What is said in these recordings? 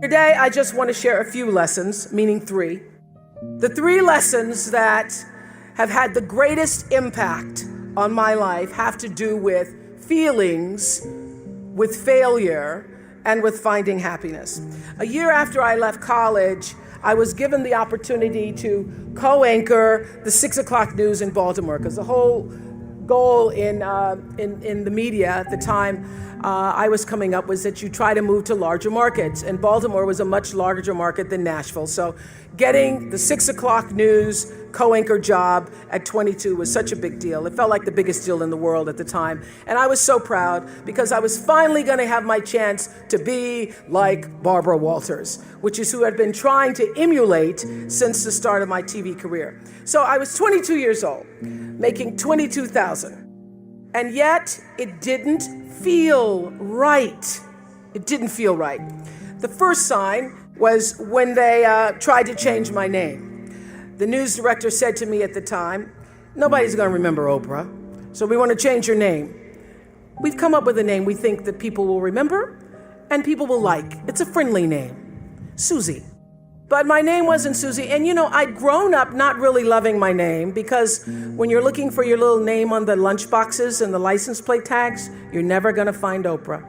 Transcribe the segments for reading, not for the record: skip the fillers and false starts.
Today, I just want to share a few lessons, meaning three. The three lessons that have had the greatest impact on my life have to do with feelings, with failure, and with finding happiness. A year after I left college, I was given the opportunity to co-anchor the 6 o'clock news in Baltimore, because the whole goal in the media at the time I was coming up was that you try to move to larger markets, and Baltimore was a much larger market than Nashville. So getting the 6 o'clock news co-anchor job at 22 was such a big deal. It felt like the biggest deal in the world at the time. And I was so proud because I was finally going to have my chance to be like Barbara Walters, which is who I'd been trying to emulate since the start of my TV career. So I was 22 years old, making $22,000. And yet it didn't feel right. It didn't feel right. The first sign was when they tried to change my name. The news director said to me at the time, "Nobody's going to remember Oprah, so we want to change your name. We've come up with a name we think that people will remember and people will like. It's a friendly name, Susie." But my name wasn't Susie. And I'd grown up not really loving my name, because when you're looking for your little name on the lunch boxes and the license plate tags, you're never going to find Oprah.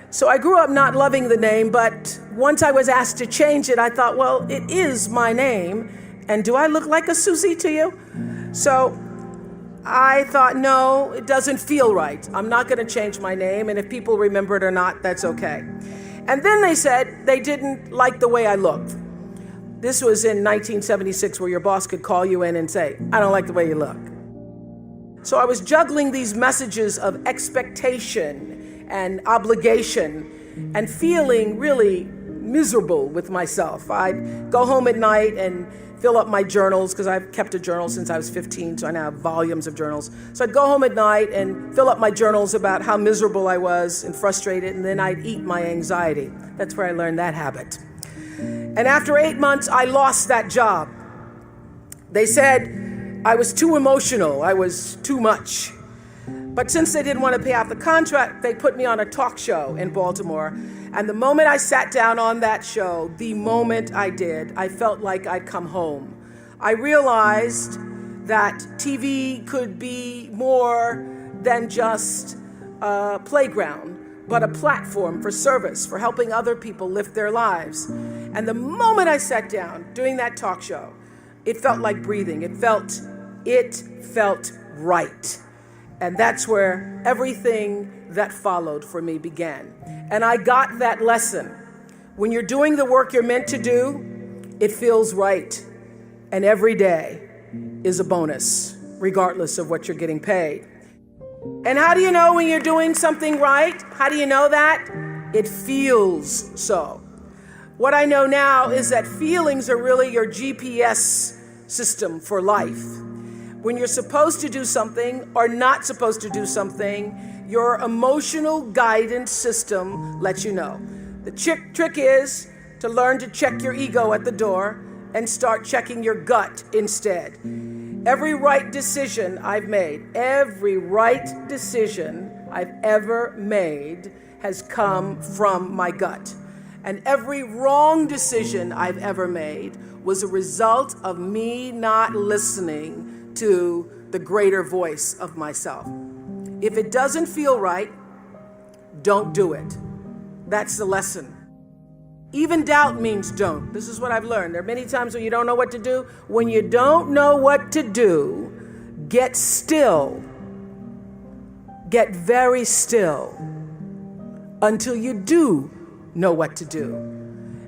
So I grew up not loving the name, but once I was asked to change it, I thought, well, it is my name. And do I look like a Susie to you? So I thought, no, it doesn't feel right. I'm not going to change my name. And if people remember it or not, that's okay. And then they said they didn't like the way I looked. This was in 1976, where your boss could call you in and say, "I don't like the way you look." So I was juggling these messages of expectation and obligation and feeling really miserable with myself. I'd go home at night and fill up my journals, because I've kept a journal since I was 15, so I now have volumes of journals. So I'd go home at night and fill up my journals about how miserable I was and frustrated, and then I'd eat my anxiety. That's where I learned that habit. And after 8 months, I lost that job. They said I was too emotional, I was too much. But since they didn't want to pay out the contract, they put me on a talk show in Baltimore. And the moment I sat down on that show, the moment I did, I felt like I'd come home. I realized that TV could be more than just a playground, but a platform for service, for helping other people lift their lives. And the moment I sat down doing that talk show, it felt like breathing. It felt right. And that's where everything that followed for me began. And I got that lesson. When you're doing the work you're meant to do, it feels right. And every day is a bonus, regardless of what you're getting paid. And how do you know when you're doing something right? How do you know that? It feels so. What I know now is that feelings are really your GPS system for life. When you're supposed to do something or not supposed to do something, your emotional guidance system lets you know. The trick is to learn to check your ego at the door and start checking your gut instead. Every right decision I've made, every right decision I've ever made has come from my gut. And every wrong decision I've ever made was a result of me not listening to the greater voice of myself. If it doesn't feel right, don't do it. That's the lesson. Even doubt means don't. This is what I've learned. There are many times when you don't know what to do. When you don't know what to do, get still. Get very still until you do know what to do.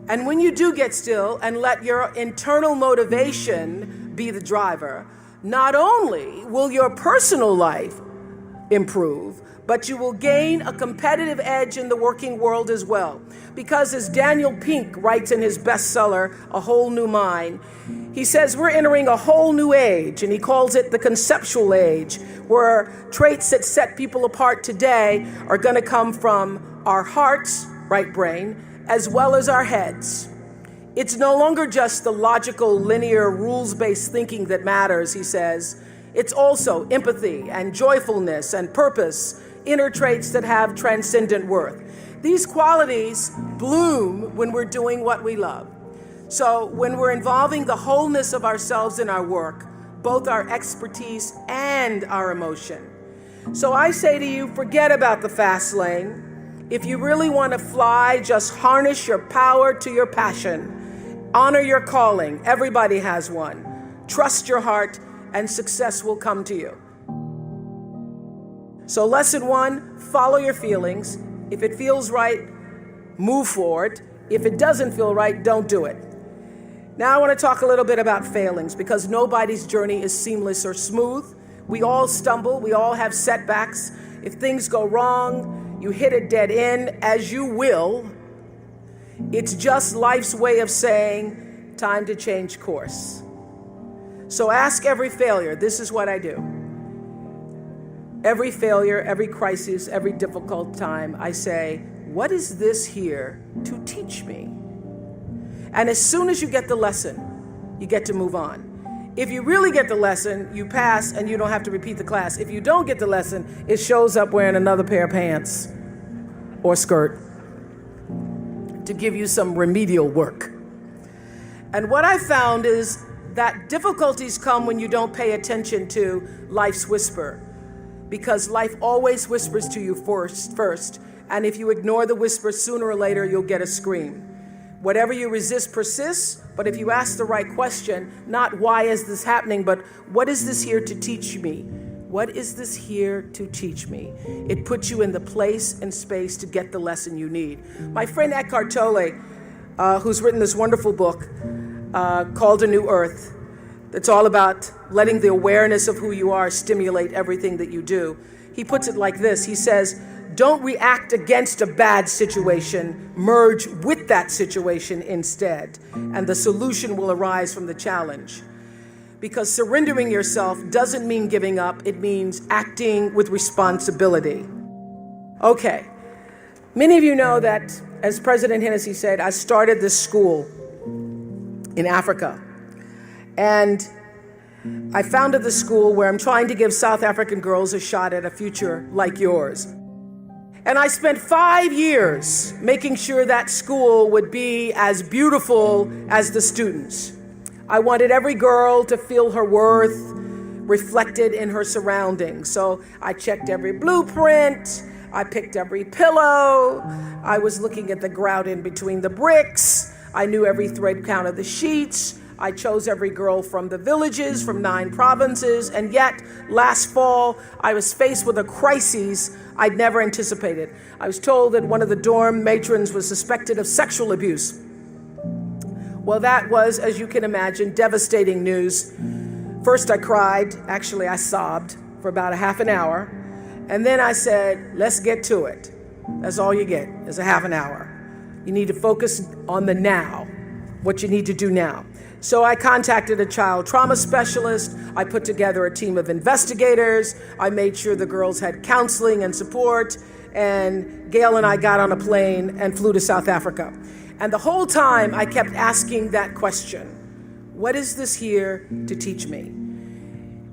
And when you do get still and let your internal motivation be the driver, not only will your personal life improve, but you will gain a competitive edge in the working world as well. Because as Daniel Pink writes in his bestseller, A Whole New Mind, he says we're entering a whole new age, and he calls it the conceptual age, where traits that set people apart today are going to come from our hearts, right brain, as well as our heads. It's no longer just the logical, linear, rules-based thinking that matters, he says. It's also empathy and joyfulness and purpose. inner traits that have transcendent worth. These qualities bloom when we're doing what we love. So when we're involving the wholeness of ourselves in our work, both our expertise and our emotion. So I say to you, forget about the fast lane. If you really want to fly, just harness your power to your passion. Honor your calling. Everybody has one. Trust your heart, and success will come to you. So lesson 1, follow your feelings. If it feels right, move forward. If it doesn't feel right, don't do it. Now I want to talk a little bit about failings, because nobody's journey is seamless or smooth. We all stumble. We all have setbacks. If things go wrong, you hit a dead end, as you will. It's just life's way of saying, time to change course. So ask every failure. This is what I do. Every failure, every crisis, every difficult time, I say, what is this here to teach me? And as soon as you get the lesson, you get to move on. If you really get the lesson, you pass and you don't have to repeat the class. If you don't get the lesson, it shows up wearing another pair of pants or skirt to give you some remedial work. And what I found is that difficulties come when you don't pay attention to life's whisper, because life always whispers to you first. And if you ignore the whisper, sooner or later, you'll get a scream. Whatever you resist persists, but if you ask the right question, not why is this happening, but what is this here to teach me? What is this here to teach me? It puts you in the place and space to get the lesson you need. My friend Eckhart Tolle, who's written this wonderful book called A New Earth, that's all about letting the awareness of who you are stimulate everything that you do. He puts it like this. He says, don't react against a bad situation, merge with that situation instead, and the solution will arise from the challenge. Because surrendering yourself doesn't mean giving up, it means acting with responsibility. Okay, many of you know that, as President Hennessy said, I started this school in Africa. And I founded the school where I'm trying to give South African girls a shot at a future like yours. And I spent 5 years making sure that school would be as beautiful as the students. I wanted every girl to feel her worth reflected in her surroundings. So I checked every blueprint. I picked every pillow. I was looking at the grout in between the bricks. I knew every thread count of the sheets. I chose every girl from the villages, from 9 provinces, and yet last fall I was faced with a crisis I'd never anticipated. I was told that one of the dorm matrons was suspected of sexual abuse. Well, that was, as you can imagine, devastating news. First I cried, actually I sobbed for about a half an hour, and then I said, let's get to it. That's all you get, is a half an hour. You need to focus on the now, what you need to do now. So I contacted a child trauma specialist. I put together a team of investigators. I made sure the girls had counseling and support. And Gail and I got on a plane and flew to South Africa. And the whole time I kept asking that question, what is this here to teach me?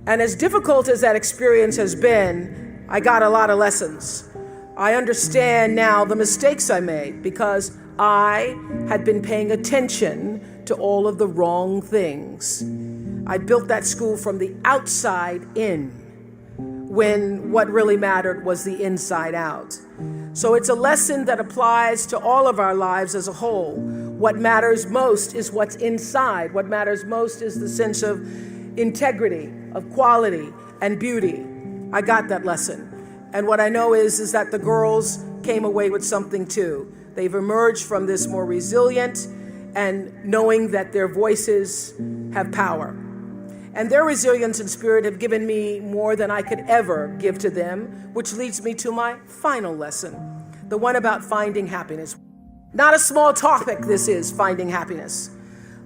And as difficult as that experience has been, I got a lot of lessons. I understand now the mistakes I made because I had been paying attention to all of the wrong things. I built that school from the outside in, when what really mattered was the inside out. So it's a lesson that applies to all of our lives as a whole. What matters most is what's inside. What matters most is the sense of integrity, of quality, and beauty. I got that lesson. And what I know is that the girls came away with something too. They've emerged from this more resilient and knowing that their voices have power. And their resilience and spirit have given me more than I could ever give to them, which leads me to my final lesson, the one about finding happiness. Not a small topic, this is, finding happiness.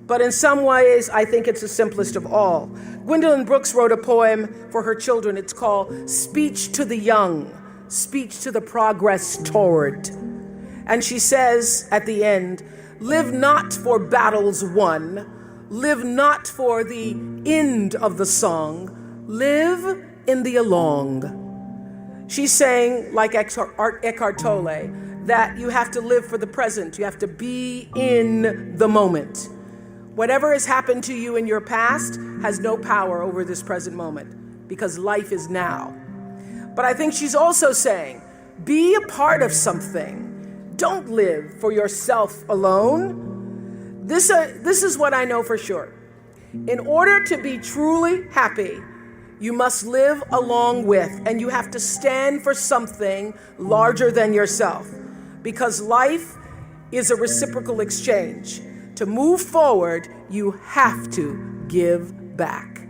But in some ways, I think it's the simplest of all. Gwendolyn Brooks wrote a poem for her children. It's called Speech to the Young, Speech to the Progress Toward. And she says at the end, live not for battles won, live not for the end of the song, live in the along. She's saying, like Eckhart Tolle, that you have to live for the present. You have to be in the moment. Whatever has happened to you in your past has no power over this present moment because life is now. But I think she's also saying, be a part of something. Don't live for yourself alone. This is what I know for sure. In order to be truly happy, you must live along with, and you have to stand for something larger than yourself, because life is a reciprocal exchange. To move forward, you have to give back.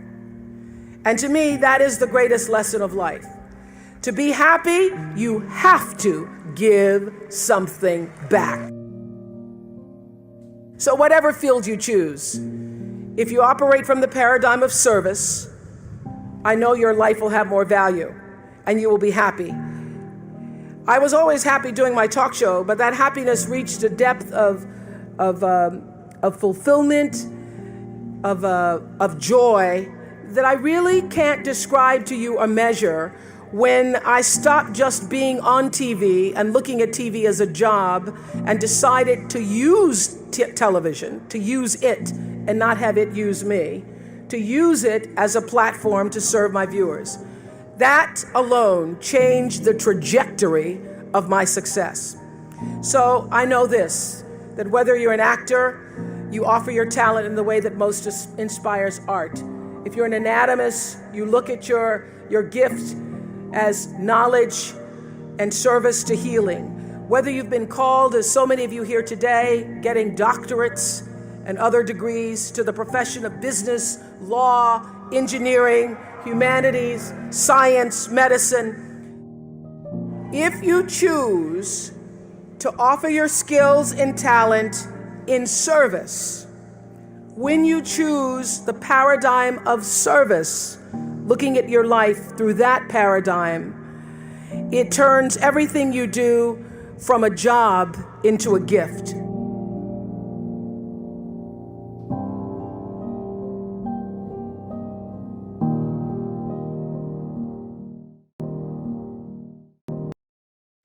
And to me, that is the greatest lesson of life. To be happy, you have to give something back. So whatever field you choose, if you operate from the paradigm of service, I know your life will have more value and you will be happy. I was always happy doing my talk show, but that happiness reached a depth of fulfillment, of joy that I really can't describe to you or measure when I stopped just being on TV and looking at TV as a job and decided to use television, to use it and not have it use me, to use it as a platform to serve my viewers. That alone changed the trajectory of my success. So I know this, that whether you're an actor, you offer your talent in the way that most inspires art. If you're an anatomist, you look at your gift as knowledge and service to healing. Whether you've been called, as so many of you here today, getting doctorates and other degrees, to the profession of business, law, engineering, humanities, science, medicine. If you choose to offer your skills and talent in service, when you choose the paradigm of service, looking at your life through that paradigm, it turns everything you do from a job into a gift.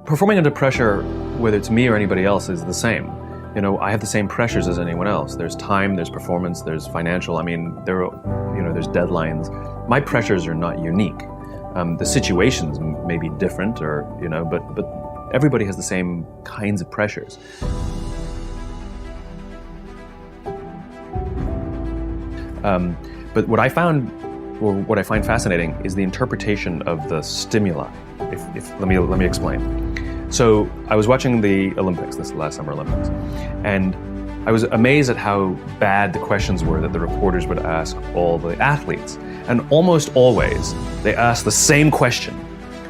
Performing under pressure, whether it's me or anybody else, is the same. You know, I have the same pressures as anyone else. There's time, there's performance, there's financial. I mean, there's deadlines. My pressures are not unique. The situations may be different, or but everybody has the same kinds of pressures. But what I found, or what I find fascinating, is the interpretation of the stimuli. Let me explain. So I was watching the Olympics, this last Summer Olympics, and I was amazed at how bad the questions were that the reporters would ask all the athletes. And almost always, they asked the same question,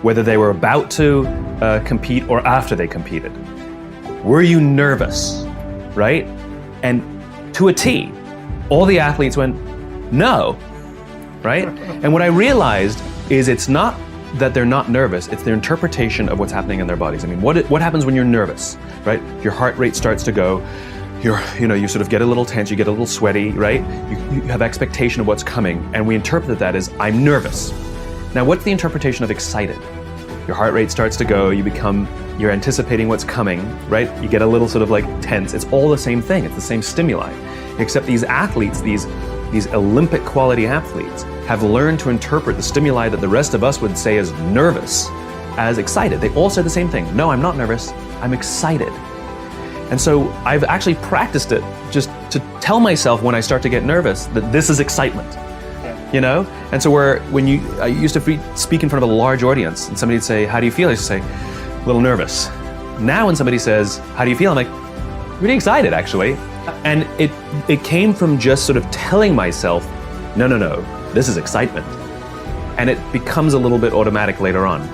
whether they were about to compete or after they competed. Were you nervous, right? And to a T, all the athletes went, no, right? And what I realized is it's not that they're not nervous, it's their interpretation of what's happening in their bodies. I mean, what happens when you're nervous, right? Your heart rate starts to go, you sort of get a little tense, you get a little sweaty, right? You have expectation of what's coming, and we interpret that as, I'm nervous. Now, what's the interpretation of excited? Your heart rate starts to go, you're anticipating what's coming, right? You get a little sort of like tense. It's all the same thing, it's the same stimuli. Except these athletes, these Olympic quality athletes, have learned to interpret the stimuli that the rest of us would say as nervous as excited. They all say the same thing. No, I'm not nervous, I'm excited. And so I've actually practiced it just to tell myself when I start to get nervous that this is excitement, And so I used to speak in front of a large audience and somebody'd say, how do you feel? I used to say, a little nervous. Now when somebody says, how do you feel? I'm like, really excited actually. And it came from just sort of telling myself, no, this is excitement. And it becomes a little bit automatic later on.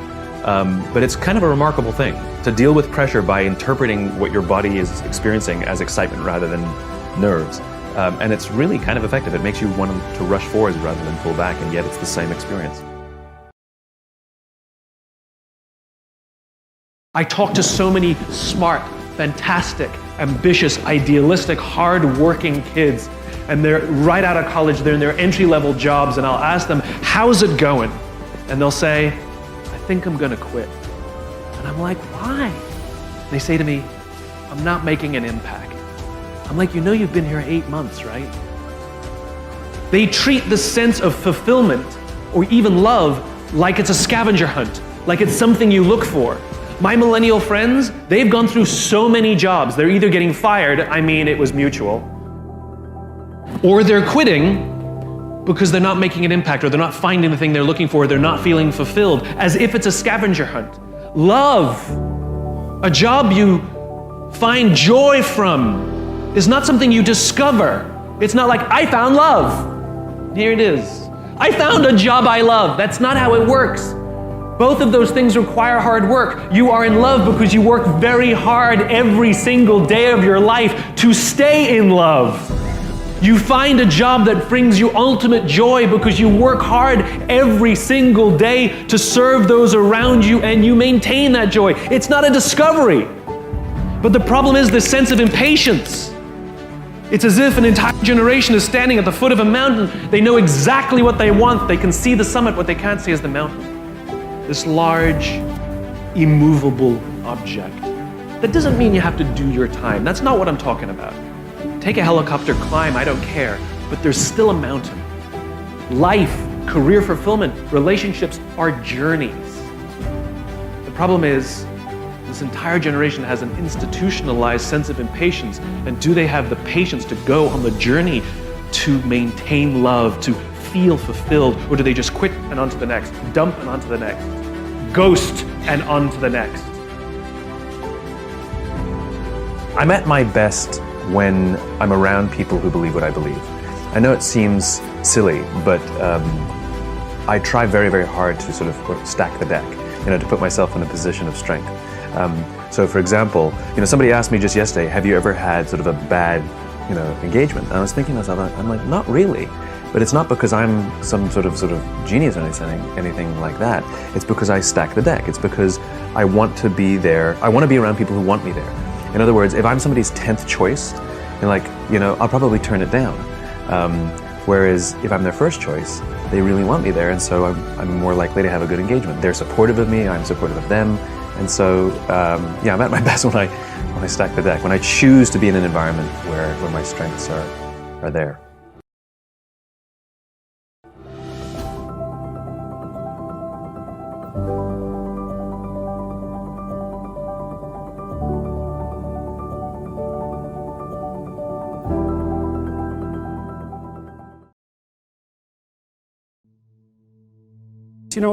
But it's kind of a remarkable thing to deal with pressure by interpreting what your body is experiencing as excitement rather than nerves. And it's really kind of effective. It makes you want to rush forwards rather than pull back, and yet it's the same experience. I talk to so many smart, fantastic, ambitious, idealistic, hard-working kids, and they're right out of college, they're in their entry-level jobs, and I'll ask them, how's it going? And they'll say, I think I'm gonna quit. And I'm like, why? They say to me, I'm not making an impact. I'm like, you know you've been here 8 months, right? They treat the sense of fulfillment or even love like it's a scavenger hunt, like it's something you look for. My millennial friends, they've gone through so many jobs. They're either getting fired, I mean it was mutual, or they're quitting because they're not making an impact, or they're not finding the thing they're looking for, they're not feeling fulfilled, as if it's a scavenger hunt. Love, a job you find joy from, is not something you discover. It's not like, I found love. Here it is. I found a job I love. That's not how it works. Both of those things require hard work. You are in love because you work very hard every single day of your life to stay in love. You find a job that brings you ultimate joy because you work hard every single day to serve those around you, and you maintain that joy. It's not a discovery. But the problem is this sense of impatience. It's as if an entire generation is standing at the foot of a mountain. They know exactly what they want. They can see the summit. What they can't see is the mountain. This large, immovable object. That doesn't mean you have to do your time. That's not what I'm talking about. Take a helicopter, climb, I don't care, but there's still a mountain. Life, career fulfillment, relationships are journeys. The problem is, this entire generation has an institutionalized sense of impatience, and do they have the patience to go on the journey to maintain love, to feel fulfilled, or do they just quit and on to the next, dump and on to the next, ghost and on to the next? I'm at my best when I'm around people who believe what I believe. I know it seems silly, but I try very, very hard to sort of stack the deck, to put myself in a position of strength. So for example, somebody asked me just yesterday, have you ever had sort of a bad, engagement? And I was thinking to myself, I'm like, not really. But it's not because I'm some sort of genius or anything like that. It's because I stack the deck. It's because I want to be there. I want to be around people who want me there. In other words, if I'm somebody's 10th choice, I'll probably turn it down. Whereas if I'm their first choice, they really want me there, and so I'm more likely to have a good engagement. They're supportive of me, I'm supportive of them, and so I'm at my best when I stack the deck, when I choose to be in an environment where my strengths are there.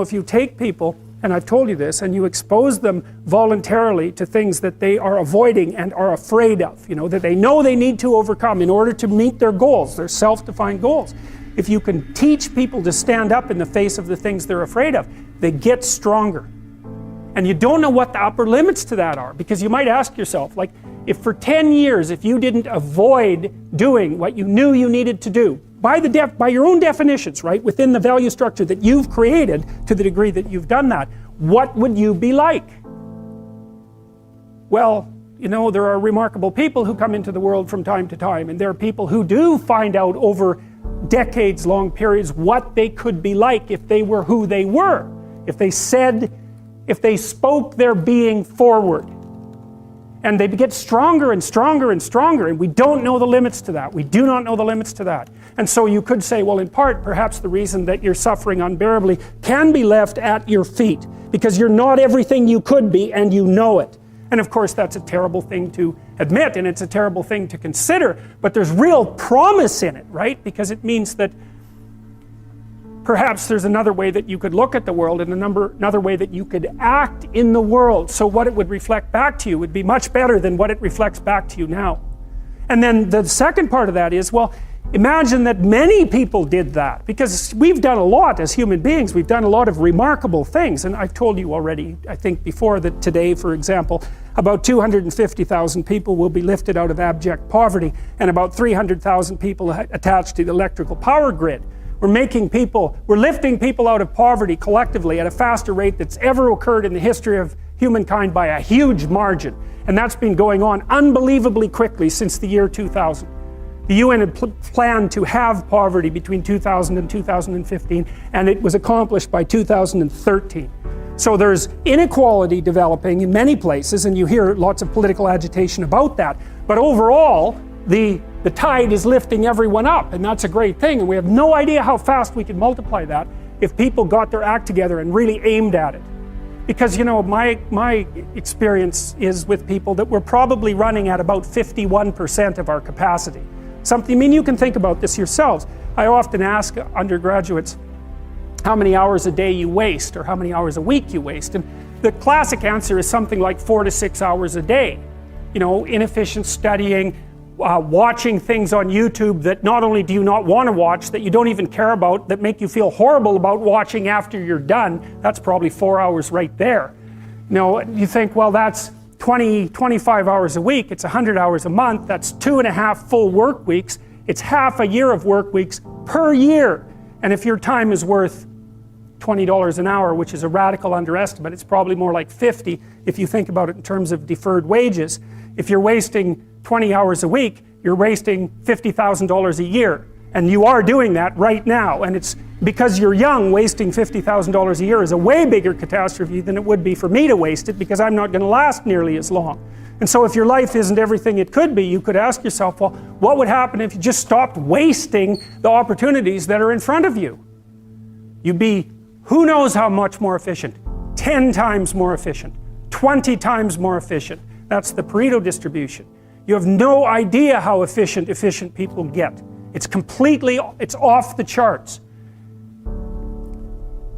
If you take people, and I've told you this, and you expose them voluntarily to things that they are avoiding and are afraid of, that they know they need to overcome in order to meet their goals, their self-defined goals. If you can teach people to stand up in the face of the things they're afraid of, they get stronger. And you don't know what the upper limits to that are, because you might ask yourself, like, if for 10 years, if you didn't avoid doing what you knew you needed to do, by your own definitions, right, within the value structure that you've created, to the degree that you've done that, what would you be like? Well, there are remarkable people who come into the world from time to time, and there are people who do find out over decades-long periods what they could be like if they were who they were, if they spoke their being forward. And they get stronger and stronger and stronger, and we don't know the limits to that. We do not know the limits to that. And so you could say, well, in part, perhaps the reason that you're suffering unbearably can be left at your feet, because you're not everything you could be, and you know it. And of course, that's a terrible thing to admit, and it's a terrible thing to consider, but there's real promise in it, right? Because it means that perhaps there's another way that you could look at the world, and another way that you could act in the world, so what it would reflect back to you would be much better than what it reflects back to you now. And then the second part of that is, well, imagine that many people did that, because we've done a lot as human beings. We've done a lot of remarkable things, and I've told you already, I think before, that today, for example, about 250,000 people will be lifted out of abject poverty, and about 300,000 people attached to the electrical power grid. We're lifting people out of poverty collectively at a faster rate that's ever occurred in the history of humankind by a huge margin. And that's been going on unbelievably quickly since the year 2000. The UN had planned to have poverty between 2000 and 2015, and it was accomplished by 2013. So there's inequality developing in many places, and you hear lots of political agitation about that. But overall, the tide is lifting everyone up, and that's a great thing. And we have no idea how fast we could multiply that if people got their act together and really aimed at it. Because, you know, my experience is with people that we're probably running at about 51% of our capacity. Something, I mean, you can think about this yourselves. I often ask undergraduates how many hours a day you waste or how many hours a week you waste. And the classic answer is something like 4 to 6 hours a day. You know, inefficient studying, watching things on YouTube that not only do you not want to watch, that you don't even care about, that make you feel horrible about watching after you're done. That's probably 4 hours right there. You know, you think, well, that's 25 hours a week, it's 100 hours a month, that's 2.5 full work weeks, it's half a year of work weeks per year. And if your time is worth $20 an hour, which is a radical underestimate, it's probably more like 50 if you think about it in terms of deferred wages. If you're wasting 20 hours a week, you're wasting $50,000 a year. And you are doing that right now. And it's because you're young, wasting $50,000 a year is a way bigger catastrophe than it would be for me to waste it, because I'm not going to last nearly as long. And so if your life isn't everything it could be, you could ask yourself, well, what would happen if you just stopped wasting the opportunities that are in front of you? You'd be who knows how much more efficient. 10 times more efficient. 20 times more efficient. That's the Pareto distribution. You have no idea how efficient people get. It's off the charts.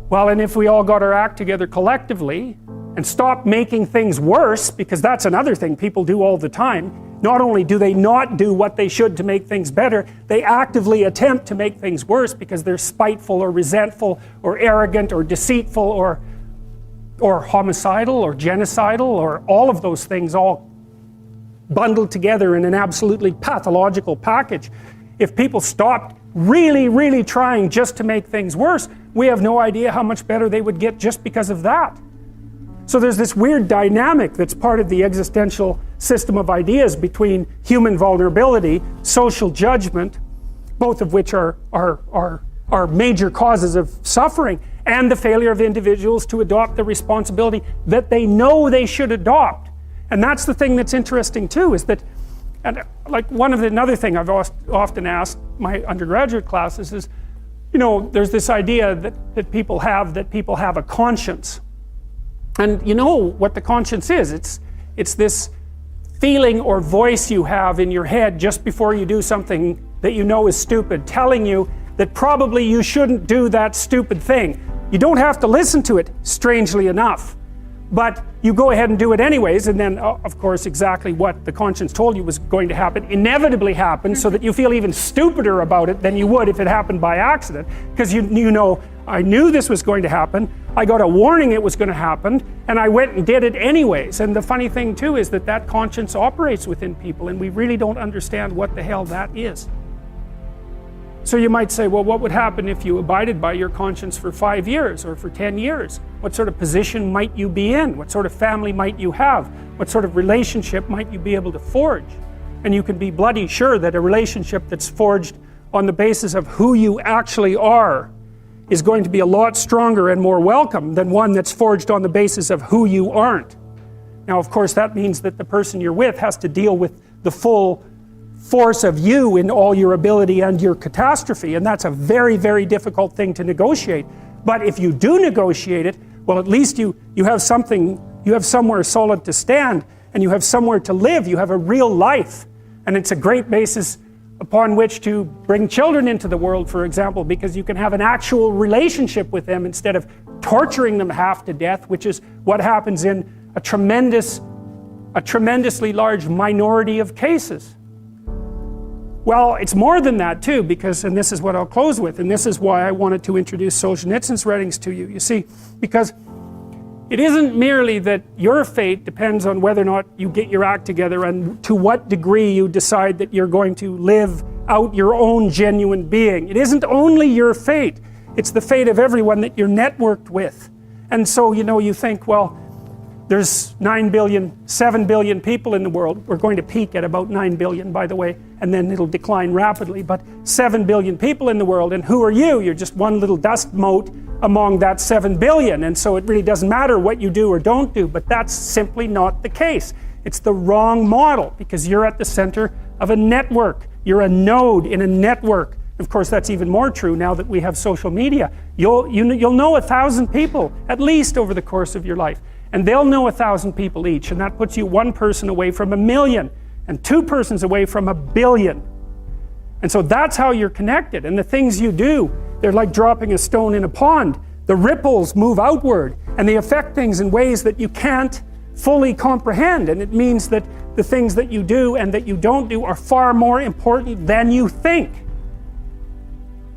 Well, and if we all got our act together collectively and stopped making things worse, because that's another thing people do all the time, not only do they not do what they should to make things better, they actively attempt to make things worse because they're spiteful or resentful or arrogant or deceitful or homicidal or genocidal or all of those things all bundled together in an absolutely pathological package. If people stopped really, really trying just to make things worse, we have no idea how much better they would get just because of that. So there's this weird dynamic that's part of the existential system of ideas between human vulnerability, social judgment, both of which are major causes of suffering, and the failure of individuals to adopt the responsibility that they know they should adopt. And that's the thing that's interesting too, is that, and like another thing I've often asked my undergraduate classes is, you know, there's this idea that people have a conscience. And you know what the conscience is. It's this feeling or voice you have in your head just before you do something that you know is stupid, telling you that probably you shouldn't do that stupid thing. You don't have to listen to it, strangely enough. But you go ahead and do it anyways, and then, of course, exactly what the conscience told you was going to happen inevitably happens, so that you feel even stupider about it than you would if it happened by accident. Because you know, I knew this was going to happen, I got a warning it was going to happen, and I went and did it anyways. And the funny thing too is that conscience operates within people, and we really don't understand what the hell that is. So you might say, well, what would happen if you abided by your conscience for 5 years or for 10 years? What sort of position might you be in? What sort of family might you have? What sort of relationship might you be able to forge? And you can be bloody sure that a relationship that's forged on the basis of who you actually are is going to be a lot stronger and more welcome than one that's forged on the basis of who you aren't. Now, of course, that means that the person you're with has to deal with the full force of you in all your ability and your catastrophe, and that's a very, very difficult thing to negotiate. But if you do negotiate it, well, at least you have something, you have somewhere solid to stand, and you have somewhere to live, you have a real life. And it's a great basis upon which to bring children into the world, for example, because you can have an actual relationship with them instead of torturing them half to death, which is what happens in a tremendously large minority of cases. Well, it's more than that too, because, and this is what I'll close with, and this is why I wanted to introduce Solzhenitsyn's writings to you. You see, because it isn't merely that your fate depends on whether or not you get your act together and to what degree you decide that you're going to live out your own genuine being. It isn't only your fate, it's the fate of everyone that you're networked with. And so, you know, you think, well, there's 7 billion people in the world. We're going to peak at about 9 billion, by the way, and then it'll decline rapidly, but 7 billion people in the world, and who are you? You're just one little dust mote among that 7 billion, and so it really doesn't matter what you do or don't do, but that's simply not the case. It's the wrong model, because you're at the center of a network. You're a node in a network. Of course, that's even more true now that we have social media. You'll know 1,000 people, at least over the course of your life. And they'll know 1,000 people each, and that puts you one person away from 1,000,000, and two persons away from 1,000,000,000. And so that's how you're connected. And the things you do, they're like dropping a stone in a pond. The ripples move outward, and they affect things in ways that you can't fully comprehend. And it means that the things that you do and that you don't do are far more important than you think.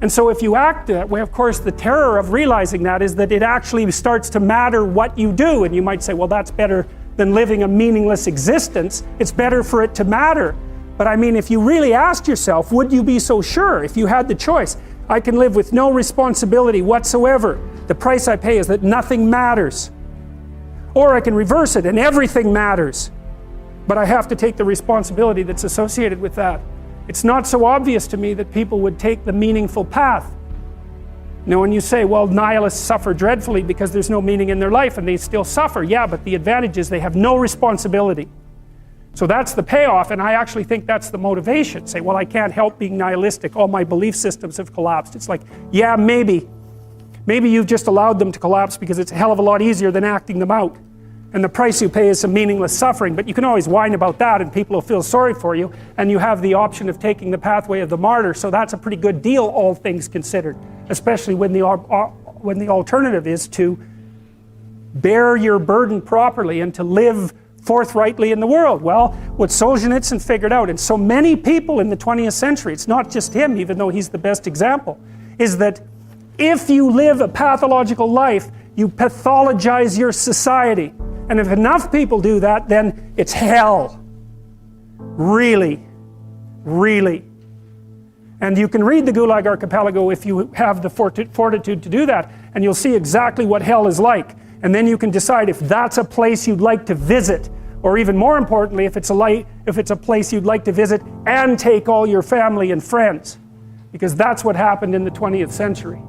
And so if you act that way, of course, the terror of realizing that is that it actually starts to matter what you do. And you might say, well, that's better than living a meaningless existence. It's better for it to matter. But I mean, if you really asked yourself, would you be so sure if you had the choice? I can live with no responsibility whatsoever. The price I pay is that nothing matters. Or I can reverse it and everything matters. But I have to take the responsibility that's associated with that. It's not so obvious to me that people would take the meaningful path. You know, when you say, well, nihilists suffer dreadfully because there's no meaning in their life and they still suffer. Yeah, but the advantage is they have no responsibility. So that's the payoff, and I actually think that's the motivation. Say, well, I can't help being nihilistic. All my belief systems have collapsed. It's like, yeah, maybe. Maybe you've just allowed them to collapse because it's a hell of a lot easier than acting them out. And the price you pay is some meaningless suffering, but you can always whine about that and people will feel sorry for you, and you have the option of taking the pathway of the martyr, so that's a pretty good deal, all things considered, especially when the alternative is to bear your burden properly and to live forthrightly in the world. Well, what Solzhenitsyn figured out, and so many people in the 20th century, it's not just him, even though he's the best example, is that if you live a pathological life, you pathologize your society. And if enough people do that, then it's hell. Really. Really. And you can read the Gulag Archipelago if you have the fortitude to do that, and you'll see exactly what hell is like. And then you can decide if that's a place you'd like to visit, or even more importantly, if it's a place you'd like to visit and take all your family and friends. Because that's what happened in the 20th century.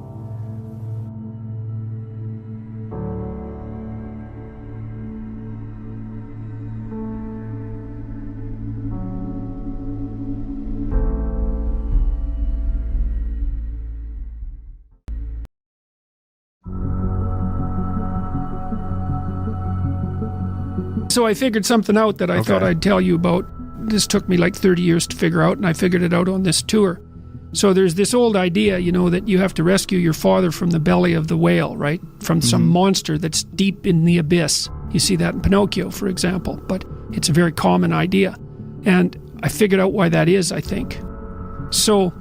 So I figured something out that I thought I'd tell you about. This took me like 30 years to figure out, and I figured it out on this tour. So there's this old idea, you know, that you have to rescue your father from the belly of the whale, right? From some monster that's deep in the abyss. You see that in Pinocchio, for example, but it's a very common idea. And I figured out why that is, I think. So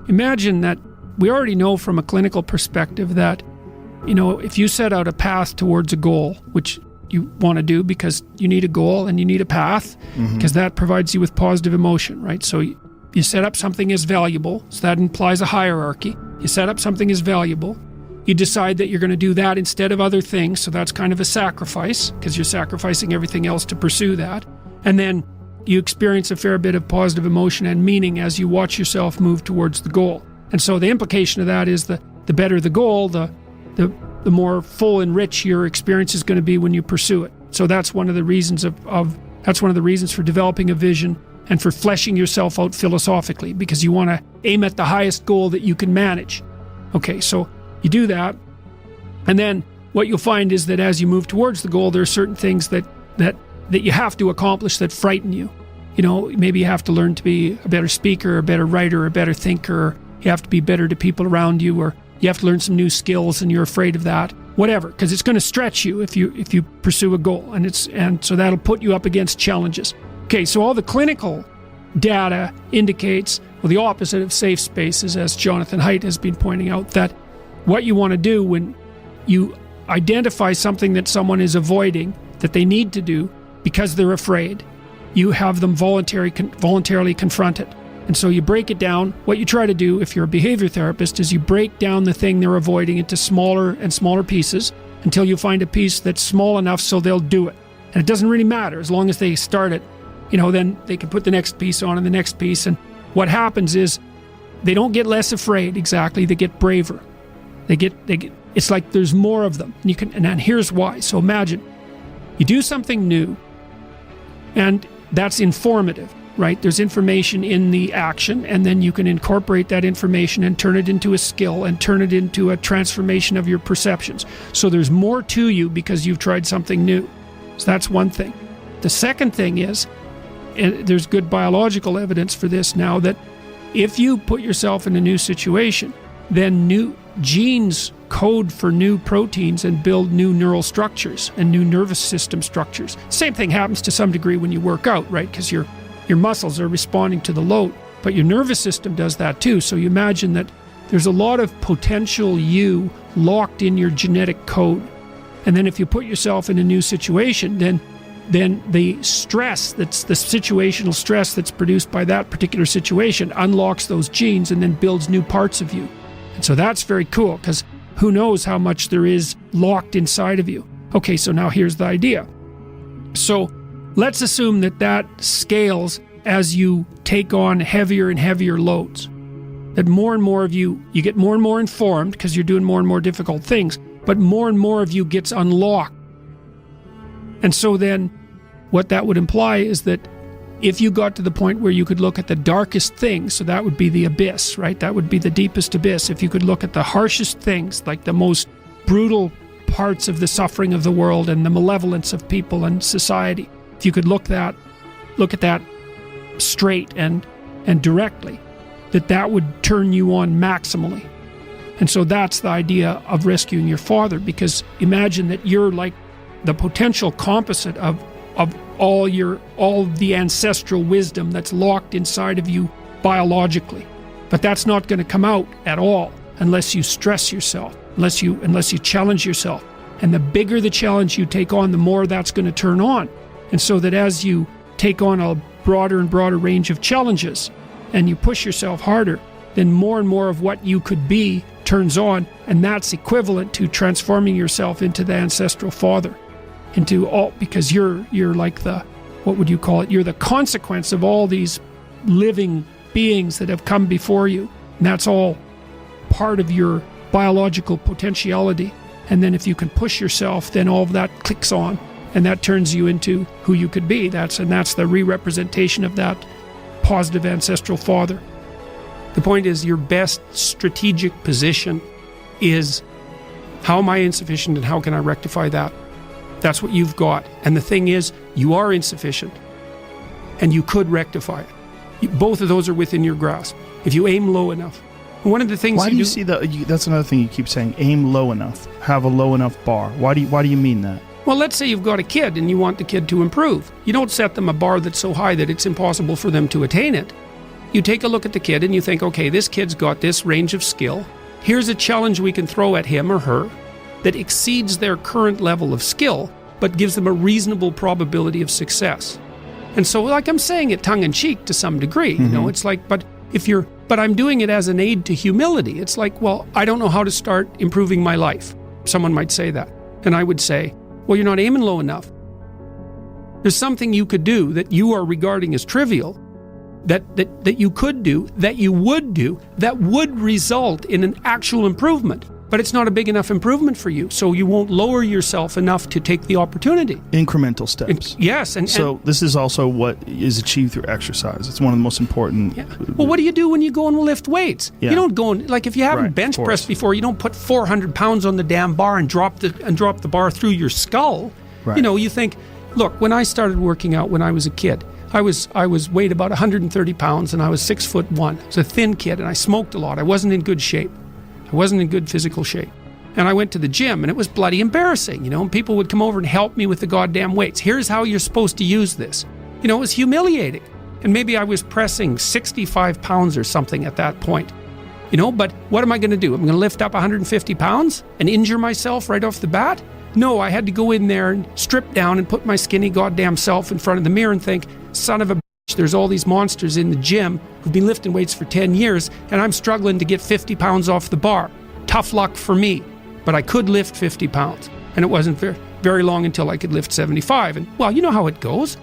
imagine that we already know from a clinical perspective that, you know, if you set out a path towards a goal, which you want to do because you need a goal and you need a path, because that provides you with positive emotion, right? So you set up something as valuable, so that implies a hierarchy. You set up something as valuable, you decide that you're going to do that instead of other things, so that's kind of a sacrifice, because you're sacrificing everything else to pursue that. And then you experience a fair bit of positive emotion and meaning as you watch yourself move towards the goal. And so the implication of that is the better the goal, the more full and rich your experience is going to be when you pursue it. So that's one of the reasons that's one of the reasons for developing a vision and for fleshing yourself out philosophically, because you want to aim at the highest goal that you can manage. Okay, so you do that, and then what you'll find is that as you move towards the goal, there are certain things that you have to accomplish that frighten you. You know, maybe you have to learn to be a better speaker, a better writer, a better thinker, or you have to be better to people around you, or you have to learn some new skills and you're afraid of that, whatever, because it's going to stretch you if you pursue a goal, and so that'll put you up against challenges. Okay, so all the clinical data indicates, well, the opposite of safe spaces, as Jonathan Haidt has been pointing out, that what you want to do when you identify something that someone is avoiding that they need to do because they're afraid, you have them voluntarily confront it. And so you break it down. What you try to do if you're a behavior therapist is you break down the thing they're avoiding into smaller and smaller pieces until you find a piece that's small enough so they'll do it. And it doesn't really matter as long as they start it, then they can put the next piece on and the next piece. And what happens is they don't get less afraid exactly, they get braver. They get it's like there's more of them. And here's why. So imagine you do something new and that's informative, right? There's information in the action, and then you can incorporate that information and turn it into a skill and turn it into a transformation of your perceptions. So there's more to you because you've tried something new. So that's one thing. The second thing is, and there's good biological evidence for this now, that if you put yourself in a new situation, then new genes code for new proteins and build new neural structures and new nervous system structures. Same thing happens to some degree when you work out, right? Because your muscles are responding to the load, but your nervous system does that too. So you imagine that there's a lot of potential you locked in your genetic code. And then if you put yourself in a new situation, then the stress, that's the situational stress that's produced by that particular situation, unlocks those genes and then builds new parts of you. And so that's very cool, because who knows how much there is locked inside of you. Okay, so now here's the idea. So let's assume that scales as you take on heavier and heavier loads. That more and more of you get more and more informed because you're doing more and more difficult things, but more and more of you gets unlocked. And so then what that would imply is that if you got to the point where you could look at the darkest things, so that would be the abyss, right? That would be the deepest abyss. If you could look at the harshest things, like the most brutal parts of the suffering of the world and the malevolence of people and society, if you could look at that straight and directly, that would turn you on maximally. And so that's the idea of rescuing your father, because imagine that you're like the potential composite of all the ancestral wisdom that's locked inside of you biologically. But that's not going to come out at all unless you stress yourself, unless you challenge yourself. And the bigger the challenge you take on, the more that's going to turn on. And so that as you take on a broader and broader range of challenges and you push yourself harder, then more and more of what you could be turns on, and that's equivalent to transforming yourself into the ancestral father. Because you're like what would you call it? You're the consequence of all these living beings that have come before you. And that's all part of your biological potentiality. And then if you can push yourself, then all of that clicks on, and that turns you into who you could be. That's the re-representation of that positive ancestral father. The point is, your best strategic position is, how am I insufficient and how can I rectify that? That's what you've got. And the thing is, you are insufficient and you could rectify it. Both of those are within your grasp if you aim low enough. And one of the things you see that's another thing you keep saying, aim low enough, have a low enough bar. Why do you mean that? Well, let's say you've got a kid and you want the kid to improve. You don't set them a bar that's so high that it's impossible for them to attain it. You take a look at the kid and you think, okay, this kid's got this range of skill. Here's a challenge we can throw at him or her that exceeds their current level of skill, but gives them a reasonable probability of success. And so, like I'm saying it tongue-in-cheek to some degree, it's like, but I'm doing it as an aid to humility. It's like, well, I don't know how to start improving my life. Someone might say that. And I would say, well, you're not aiming low enough. There's something you could do that you are regarding as trivial, that you could do, that you would do, that would result in an actual improvement. But it's not a big enough improvement for you, so you won't lower yourself enough to take the opportunity. Incremental steps. Yes. So this is also what is achieved through exercise. It's one of the most important. Yeah. Well, what do you do when you go and lift weights? Yeah. You don't go and, like, if you haven't bench pressed before, you don't put 400 pounds on the damn bar and drop the bar through your skull. Right. You think, look, when I started working out when I was a kid, I was weighed about 130 pounds and I was 6'1". I was a thin kid and I smoked a lot. I wasn't in good shape. I wasn't in good physical shape. And I went to the gym and it was bloody embarrassing, and people would come over and help me with the goddamn weights. Here's how you're supposed to use this. It was humiliating. And maybe I was pressing 65 pounds or something at that point. But what am I going to do? I'm going to lift up 150 pounds and injure myself right off the bat? No, I had to go in there and strip down and put my skinny goddamn self in front of the mirror and think, son of a bitch, there's all these monsters in the gym who've been lifting weights for 10 years and I'm struggling to get 50 pounds off the bar. Tough luck for me, but I could lift 50 pounds and it wasn't fair. very long until I could lift 75. And well, you know how it goes.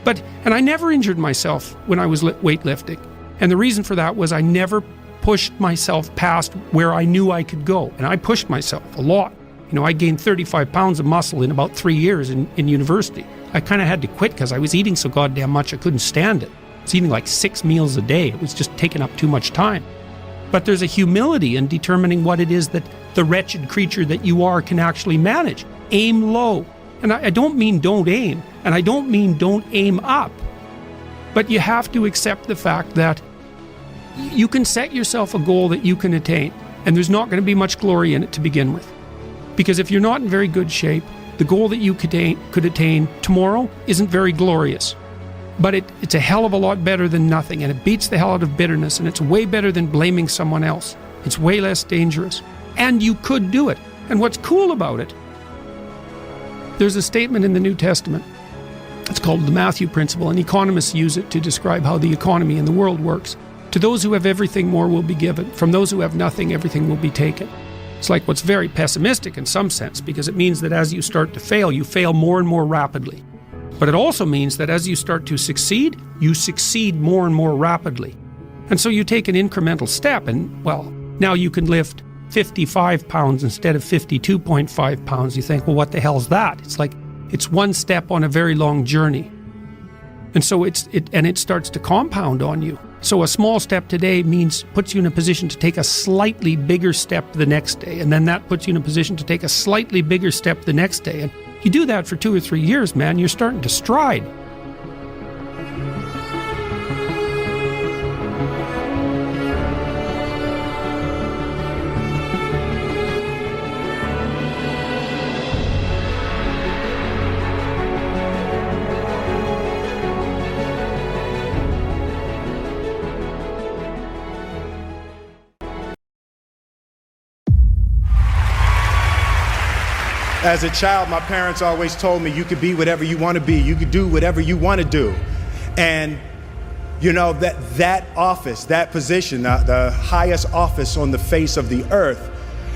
And I never injured myself when I was weightlifting. And the reason for that was I never pushed myself past where I knew I could go. And I pushed myself a lot. You know, I gained 35 pounds of muscle in about 3 years in university. I kind of had to quit because I was eating so goddamn much I couldn't stand it. I was eating like 6 meals a day. It was just taking up too much time. But there's a humility in determining what it is that the wretched creature that you are can actually manage. Aim low. And I don't mean don't aim, and I don't mean don't aim up. But you have to accept the fact that you can set yourself a goal that you can attain, and there's not going to be much glory in it to begin with. Because if you're not in very good shape, the goal that you could attain tomorrow isn't very glorious. But it's a hell of a lot better than nothing, and it beats the hell out of bitterness, and it's way better than blaming someone else. It's way less dangerous. And you could do it. And what's cool about it, there's a statement in the New Testament. It's called the Matthew Principle, and economists use it to describe how the economy in the world works. To those who have everything, more will be given. From those who have nothing, everything will be taken. It's like what's very pessimistic in some sense, because it means that as you start to fail, you fail more and more rapidly. But it also means that as you start to succeed, you succeed more and more rapidly. And so you take an incremental step, and well, now you can lift 55 pounds instead of 52.5 pounds. You think, well, what the hell's that? It's like, it's one step on a very long journey. And so it starts to compound on you. So a small step today puts you in a position to take a slightly bigger step the next day. And then that puts you in a position to take a slightly bigger step the next day. And you do that for 2 or 3 years, man, you're starting to stride. As a child, my parents always told me you could be whatever you want to be. You could do whatever you want to do. And, you know, that office, that position, the highest office on the face of the earth,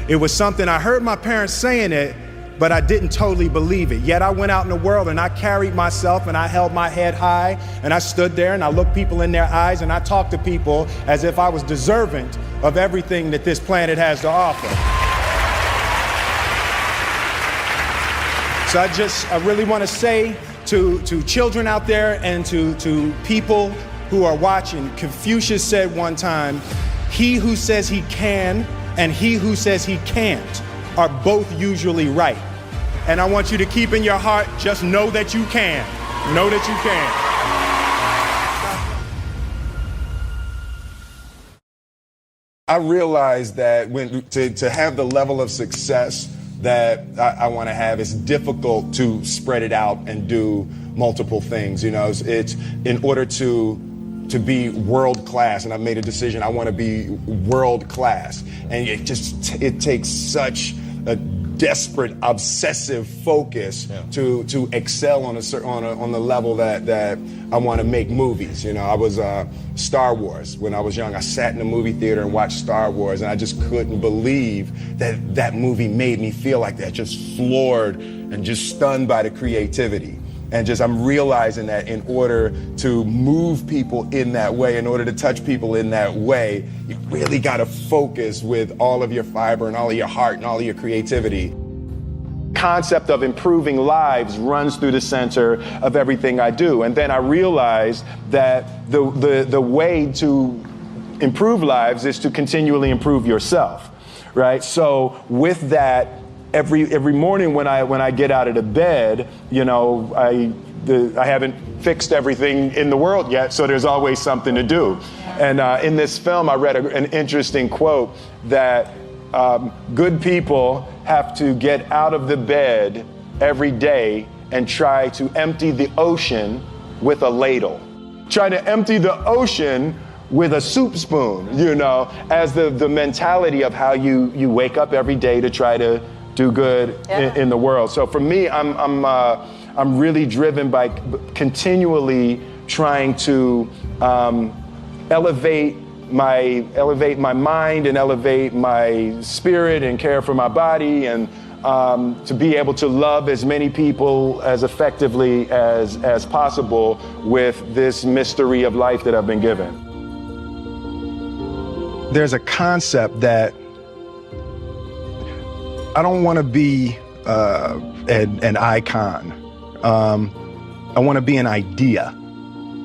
it was something I heard my parents saying it, but I didn't totally believe it. Yet I went out in the world and I carried myself and I held my head high and I stood there and I looked people in their eyes and I talked to people as if I was deserving of everything that this planet has to offer. So I really want to say to children out there and to people who are watching, Confucius said one time, he who says he can and he who says he can't are both usually right. And I want you to keep in your heart, just know that you can. Know that you can. I realized that to have the level of success that I want to have, it's difficult to spread it out and do multiple things. You know, it's in order to be world class, and I've made a decision. I want to be world class, and it takes such a desperate, obsessive focus to excel on the level that I want to make movies. You know, I was Star Wars when I was young. I sat in the movie theater and watched Star Wars, and I just couldn't believe that movie made me feel like that, just floored and just stunned by the creativity. And I'm realizing that in order to move people in that way, in order to touch people in that way, you really got to focus with all of your fiber and all of your heart and all of your creativity. Concept of improving lives runs through the center of everything I do. And then I realized that the way to improve lives is to continually improve yourself, right? So with that, every morning when I get out of the bed, you know, I haven't fixed everything in the world yet, so there's always something to do. And in this film, I read an interesting quote that good people have to get out of the bed every day and try to empty the ocean with a ladle. Try to empty the ocean with a soup spoon, you know, as the mentality of how you wake up every day to try to do good in the world. So for me, I'm really driven by continually trying to elevate my mind and elevate my spirit and care for my body and to be able to love as many people as effectively as possible with this mystery of life that I've been given. There's a concept that I don't want to be an icon. I want to be an idea.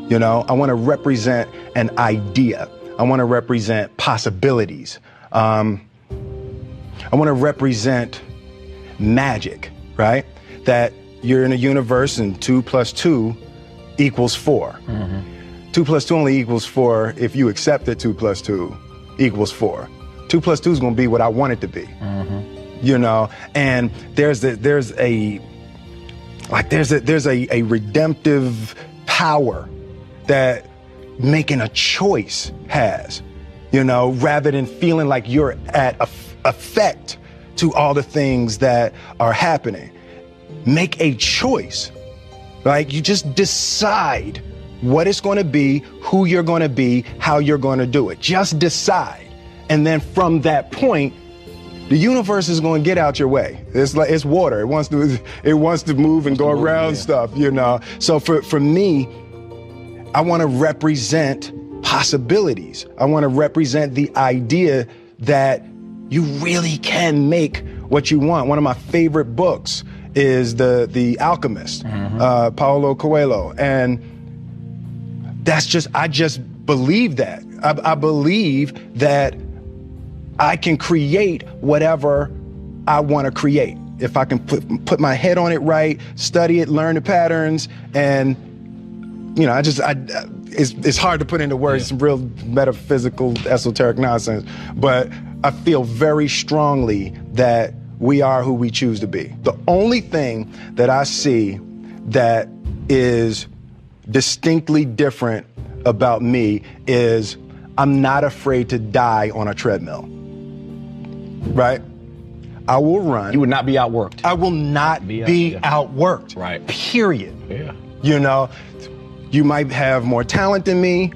You know, I want to represent an idea. I want to represent possibilities. I want to represent magic, right? That you're in a universe and 2 + 2 = 4. 2 + 2 only equals 4 if you accept that 2 + 2 = 4. 2 + 2 is going to be what I want it to be. You know, and there's a redemptive power that making a choice has, you know, rather than feeling like you're at effect to all the things that are happening. Make a choice, right? You just decide what it's going to be, who you're going to be, how you're going to do it. Just decide. And then from that point, the universe is going to get out your way. It's like it's water. It wants to move and go around stuff, you know. So for me, I want to represent possibilities. I want to represent the idea that you really can make what you want. One of my favorite books is The Alchemist, Paulo Coelho, and I just believe that. I believe that I can create whatever I want to create. If I can put my head on it right, study it, learn the patterns, and you know, it's hard to put into words, some real metaphysical, esoteric nonsense, but I feel very strongly that we are who we choose to be. The only thing that I see that is distinctly different about me is I'm not afraid to die on a treadmill. Right? I will run. You would not be outworked. I will not be outworked. Right. Period. Yeah. You know, you might have more talent than me.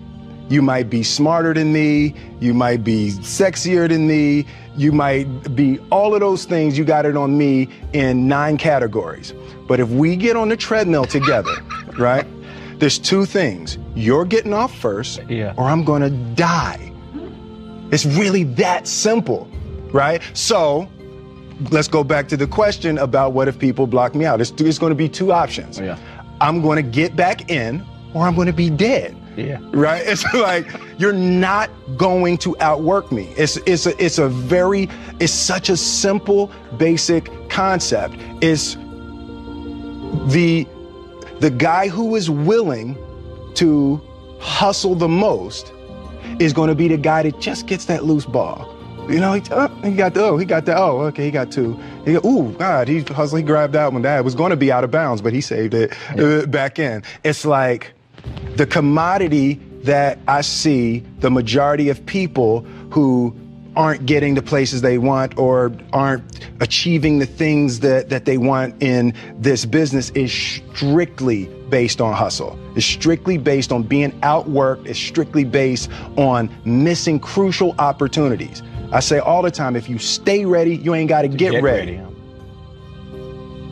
You might be smarter than me. You might be sexier than me. You might be all of those things. You got it on me in 9 categories. But if we get on the treadmill together, right, there's 2 things. You're getting off first, or I'm going to die. It's really that simple, right? So let's go back to the question about what if people block me out. It's going to be 2 options. I'm going to get back in, or I'm going to be dead. Right? It's like, you're not going to outwork me. It's such a simple, basic concept. It's the guy who is willing to hustle the most is going to be the guy that just gets that loose ball. You know, he got two. He hustled, he grabbed that one. That was going to be out of bounds, but he saved it back in. It's like the commodity that I see the majority of people who aren't getting the places they want or aren't achieving the things that they want in this business is strictly based on hustle. It's strictly based on being outworked. It's strictly based on missing crucial opportunities. I say all the time, if you stay ready, you ain't got to get ready.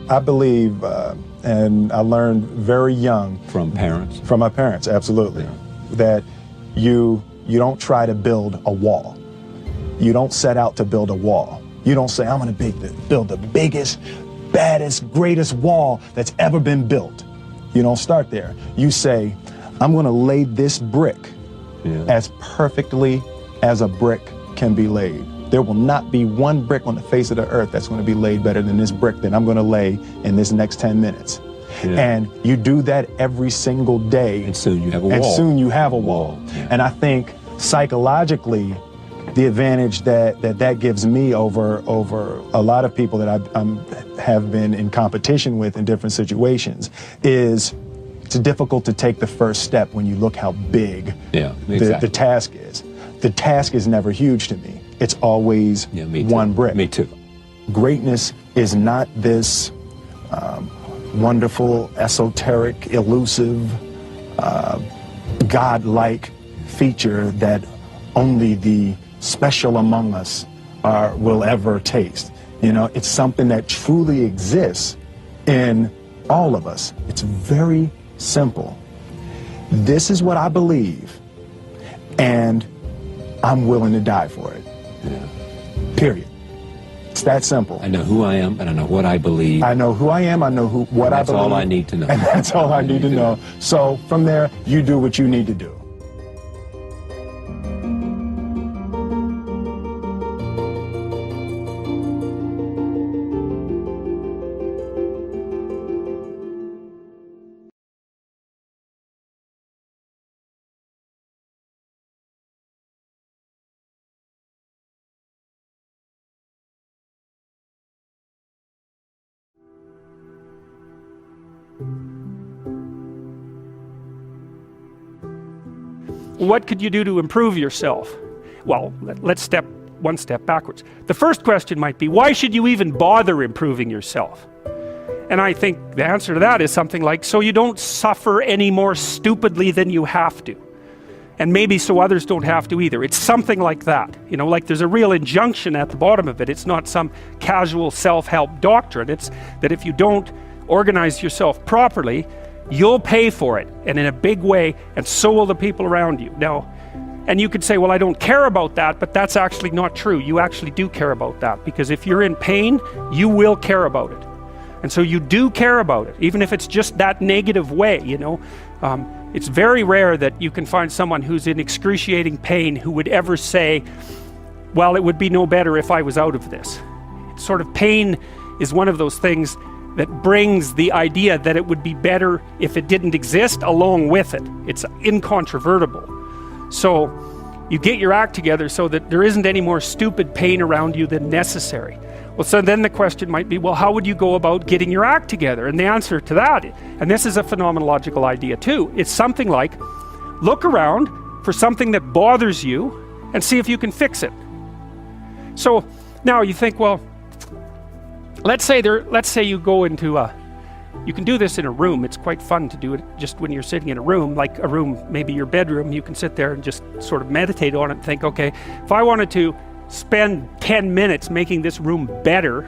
I believe, and I learned very young. From parents? From my parents, absolutely. That you don't try to build a wall. You don't set out to build a wall. You don't say, I'm going to build the biggest, baddest, greatest wall that's ever been built. You don't start there. You say, I'm going to lay this brick as perfectly as a brick can be laid. There will not be one brick on the face of the earth that's going to be laid better than this brick that I'm going to lay in this next 10 minutes. And you do that every single day. And soon you have a wall. And I think psychologically, the advantage that gives me over a lot of people that I have been in competition with in different situations is it's difficult to take the first step when you look how big the task is. The task is never huge to me. It's always one brick. Me too. Greatness is not this wonderful, esoteric, elusive, God-like feature that only the special among us will ever taste. You know, it's something that truly exists in all of us. It's very simple. This is what I believe, and I'm willing to die for it. Yeah. Period. It's that simple. I know who I am, and I know what I believe. I know who I am, I know what I believe. That's all I need to know. And that's all I need to know. So from there, you do what you need to do. What could you do to improve yourself? Well, let's step one step backwards. The first question might be, why should you even bother improving yourself? And I think the answer to that is something like, so you don't suffer any more stupidly than you have to. And maybe so others don't have to either. It's something like that. You know, like there's a real injunction at the bottom of it. It's not some casual self-help doctrine. It's that if you don't organize yourself properly, you'll pay for it, and in a big way, and so will the people around you. Now, and you could say, well, I don't care about that, but that's actually not true. You actually do care about that, because if you're in pain, you will care about it. And so you do care about it, even if it's just that negative way, you know. It's very rare that you can find someone who's in excruciating pain who would ever say, well, it would be no better if I was out of this. It's sort of pain is one of those things that brings the idea that it would be better if it didn't exist along with it. It's incontrovertible. So you get your act together so that there isn't any more stupid pain around you than necessary. Well, so then the question might be, well, how would you go about getting your act together? And the answer to that, and this is a phenomenological idea too, it's something like, look around for something that bothers you and see if you can fix it. So now you think, well, let's say you go into you can do this in a room. It's quite fun to do it just when you're sitting in a room, like a room, maybe your bedroom. You can sit there and just sort of meditate on it and think, okay, if I wanted to spend 10 minutes making this room better,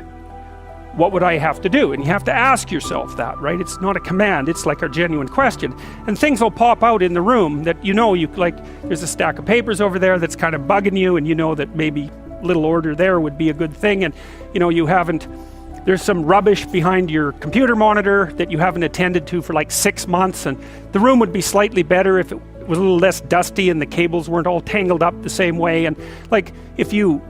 what would I have to do? And you have to ask yourself that, right? It's not a command, it's like a genuine question. And things will pop out in the room that you know, there's a stack of papers over there that's kind of bugging you, and you know that maybe little order there would be a good thing, and you know, there's some rubbish behind your computer monitor that you haven't attended to for like 6 months, and the room would be slightly better if it was a little less dusty and the cables weren't all tangled up the same way. And like if you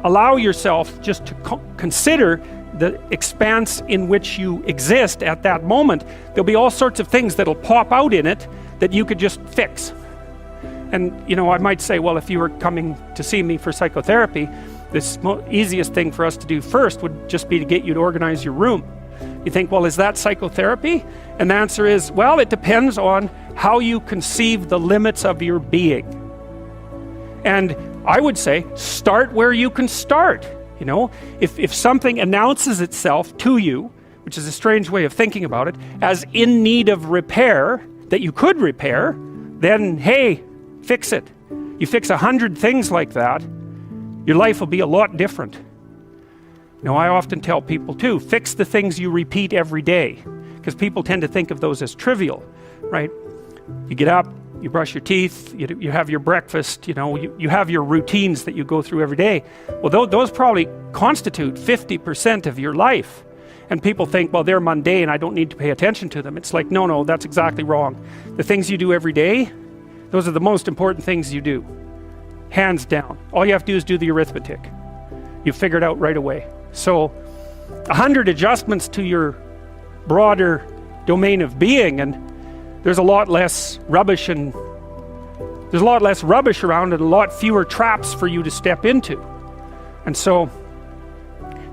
allow yourself just to consider the expanse in which you exist at that moment, there'll be all sorts of things that'll pop out in it that you could just fix. And you know, I might say, well, if you were coming to see me for psychotherapy, this easiest thing for us to do first would just be to get you to organize your room. You think, well, is that psychotherapy? And the answer is, well, it depends on how you conceive the limits of your being. And I would say, start where you can start. You know, if something announces itself to you, which is a strange way of thinking about it, as in need of repair, that you could repair, then hey, fix it. You fix 100 things like that, your life will be a lot different. You know, I often tell people too, fix the things you repeat every day, because people tend to think of those as trivial, right? You get up, you brush your teeth, you have your breakfast, you know, you have your routines that you go through every day. Well, those probably constitute 50% of your life. And people think, well, they're mundane, I don't need to pay attention to them. It's like, no, that's exactly wrong. The things you do every day, those are the most important things you do. Hands down. All you have to do is do the arithmetic. You figure it out right away. So 100 adjustments to your broader domain of being, and there's a lot less rubbish around, and a lot fewer traps for you to step into. And so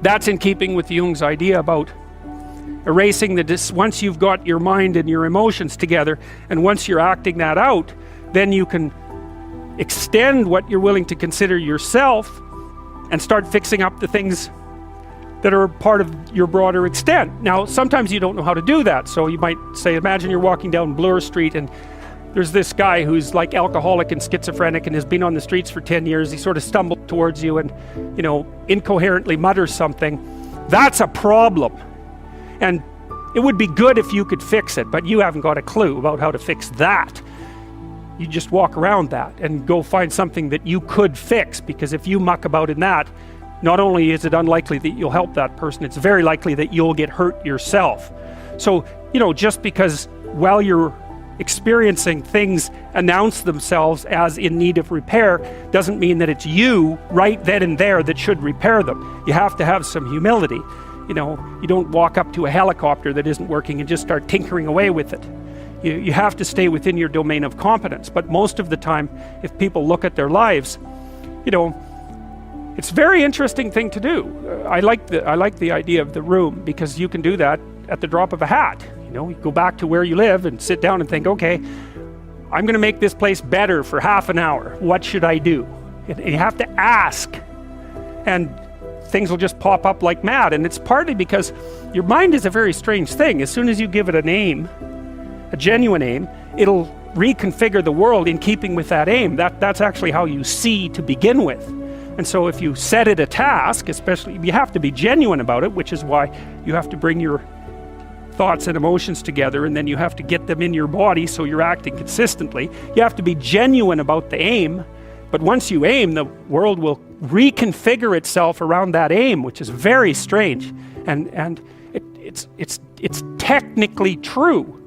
that's in keeping with Jung's idea about erasing once you've got your mind and your emotions together, and once you're acting that out, then you can extend what you're willing to consider yourself and start fixing up the things that are part of your broader extent. Now, sometimes you don't know how to do that, so you might say, imagine you're walking down Bloor Street and there's this guy who's like alcoholic and schizophrenic and has been on the streets for 10 years. He sort of stumbles towards you and, incoherently mutters something. That's a problem. And it would be good if you could fix it, but you haven't got a clue about how to fix that. You just walk around that and go find something that you could fix, because if you muck about in that, not only is it unlikely that you'll help that person, it's very likely that you'll get hurt yourself. So, just because while you're experiencing things announce themselves as in need of repair, doesn't mean that it's you right then and there that should repair them. You have to have some humility. You don't walk up to a helicopter that isn't working and just start tinkering away with it. You have to stay within your domain of competence. But most of the time, if people look at their lives, it's a very interesting thing to do. I like the idea of the room, because you can do that at the drop of a hat. You go back to where you live and sit down and think, okay, I'm going to make this place better for half an hour. What should I do? And you have to ask, and things will just pop up like mad. And it's partly because your mind is a very strange thing. As soon as you give it a name, a genuine aim, it'll reconfigure the world in keeping with that aim. That's actually how you see to begin with. And so if you set it a task, especially, you have to be genuine about it, which is why you have to bring your thoughts and emotions together, and then you have to get them in your body so you're acting consistently. You have to be genuine about the aim, but once you aim, the world will reconfigure itself around that aim, which is very strange, and it's technically true.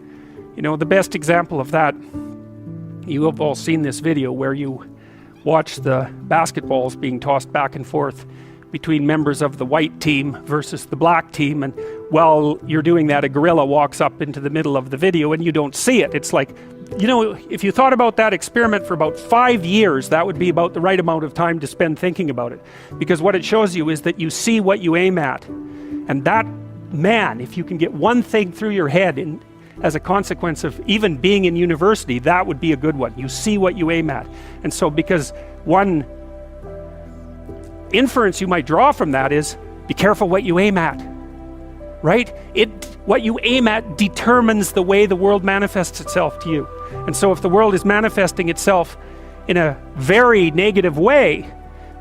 The best example of that, you have all seen this video where you watch the basketballs being tossed back and forth between members of the white team versus the black team, and while you're doing that, a gorilla walks up into the middle of the video and you don't see it. It's like, if you thought about that experiment for about 5 years, that would be about the right amount of time to spend thinking about it, because what it shows you is that you see what you aim at. And that, man, if you can get one thing through your head as a consequence of even being in university, that would be a good one. You see what you aim at. And so, because one inference you might draw from that is, be careful what you aim at, right? What you aim at determines the way the world manifests itself to you. And so if the world is manifesting itself in a very negative way,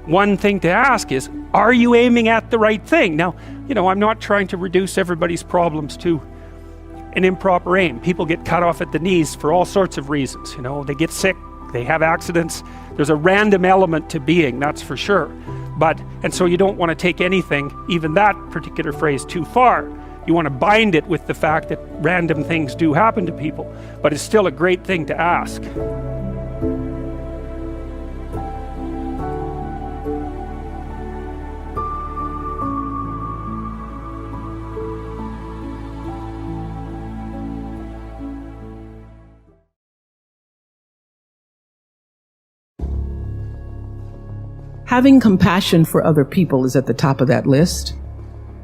one thing to ask is, are you aiming at the right thing? Now, I'm not trying to reduce everybody's problems to an improper aim. People get cut off at the knees for all sorts of reasons. They get sick, they have accidents. There's a random element to being, that's for sure. And so you don't want to take anything, even that particular phrase, too far. You want to bind it with the fact that random things do happen to people, but it's still a great thing to ask. Having compassion for other people is at the top of that list.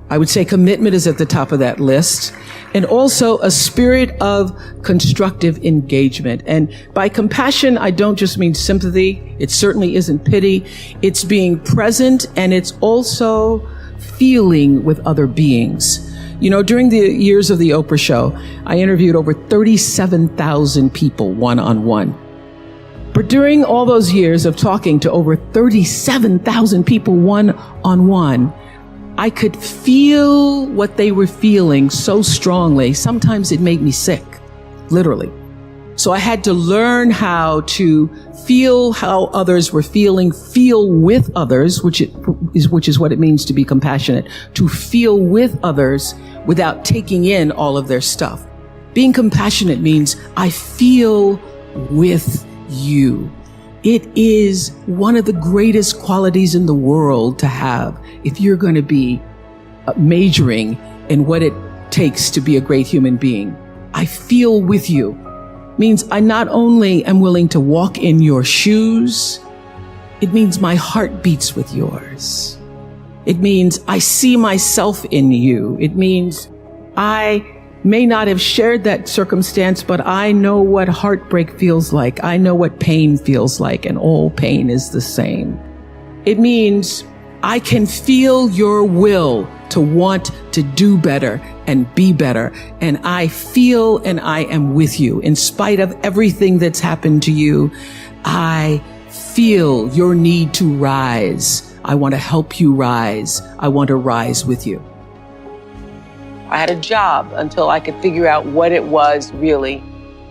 I would say commitment is at the top of that list. And also a spirit of constructive engagement. And by compassion, I don't just mean sympathy. It certainly isn't pity. It's being present, and it's also feeling with other beings. During the years of the Oprah show, I interviewed over 37,000 people one-on-one. But during all those years of talking to over 37,000 people one-on-one, I could feel what they were feeling so strongly. Sometimes it made me sick, literally. So I had to learn how to feel how others were feeling, feel with others, which is what it means to be compassionate, to feel with others without taking in all of their stuff. Being compassionate means I feel with you. It is one of the greatest qualities in the world to have if you're going to be majoring in what it takes to be a great human being. I feel with you means I not only am willing to walk in your shoes, it means my heart beats with yours. It means I see myself in you. It means I may not have shared that circumstance, but I know what heartbreak feels like. I know what pain feels like, and all pain is the same. It means I can feel your will to want to do better and be better. And I feel and I am with you. In spite of everything that's happened to you, I feel your need to rise. I want to help you rise. I want to rise with you. I had a job until I could figure out what it was really,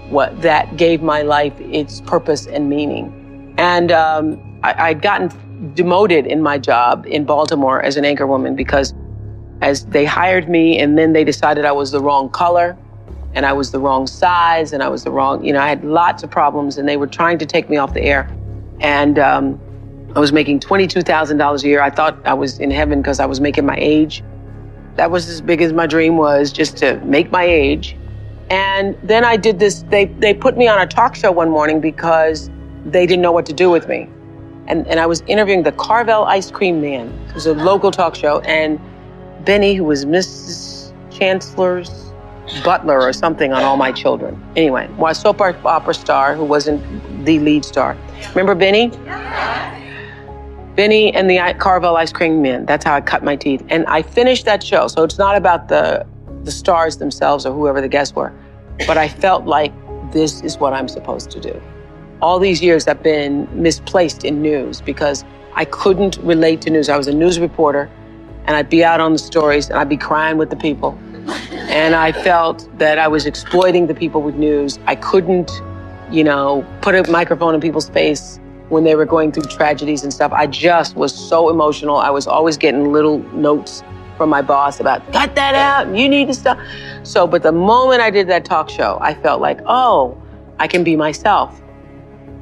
what that gave my life its purpose and meaning. And I'd gotten demoted in my job in Baltimore as an anchor woman because as they hired me and then they decided I was the wrong color and I was the wrong size and I was the wrong, I had lots of problems and they were trying to take me off the air. And I was making $22,000 a year. I thought I was in heaven because I was making my age. That was as big as my dream was, just to make my age. And then I did this, they put me on a talk show one morning because they didn't know what to do with me. And I was interviewing the Carvel Ice Cream Man. It was a local talk show. And Benny, who was Mrs. Chancellor's butler or something on All My Children. Anyway, a soap opera star who wasn't the lead star. Remember Benny? Benny and the Carvel Ice Cream Man. That's how I cut my teeth. And I finished that show. So it's not about the stars themselves or whoever the guests were. But I felt like this is what I'm supposed to do. All these years I've been misplaced in news because I couldn't relate to news. I was a news reporter and I'd be out on the stories and I'd be crying with the people. And I felt that I was exploiting the people with news. I couldn't, put a microphone in people's face when they were going through tragedies and stuff. I just was so emotional. I was always getting little notes from my boss about, cut that out, you need to stop. So, but the moment I did that talk show, I felt like, oh, I can be myself.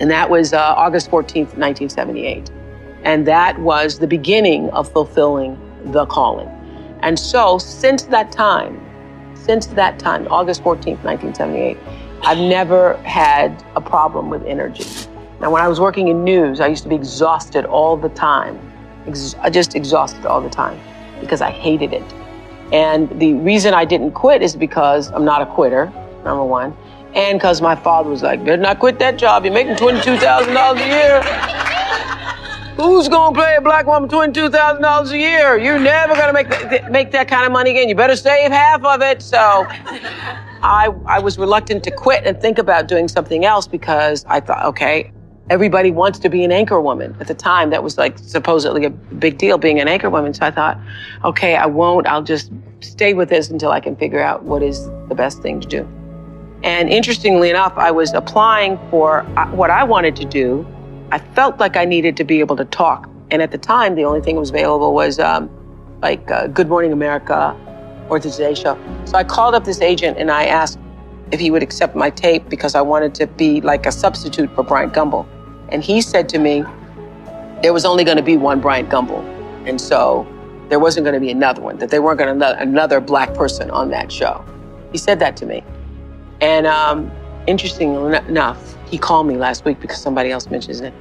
And that was August 14th, 1978. And that was the beginning of fulfilling the calling. And so since that time, August 14th, 1978, I've never had a problem with energy. Now, when I was working in news, I used to be exhausted all the time. Just exhausted all the time because I hated it. And the reason I didn't quit is because I'm not a quitter, number one. And because my father was like, better not quit that job. You're making $22,000 a year. Who's going to pay a black woman $22,000 a year? You're never going to make that kind of money again. You better save half of it. So I was reluctant to quit and think about doing something else because I thought, okay, everybody wants to be an anchor woman. At the time, that was like supposedly a big deal, being an anchor woman. So I thought, okay, I'll just stay with this until I can figure out what is the best thing to do. And interestingly enough, I was applying for what I wanted to do. I felt like I needed to be able to talk. And at the time, the only thing that was available was Good Morning America or the Today Show. So I called up this agent and I asked if he would accept my tape because I wanted to be like a substitute for Bryant Gumbel. And he said to me, there was only going to be one Bryant Gumbel. And so there wasn't going to be another one, that they weren't going to another black person on that show. He said that to me. And interestingly enough, he called me last week because somebody else mentions it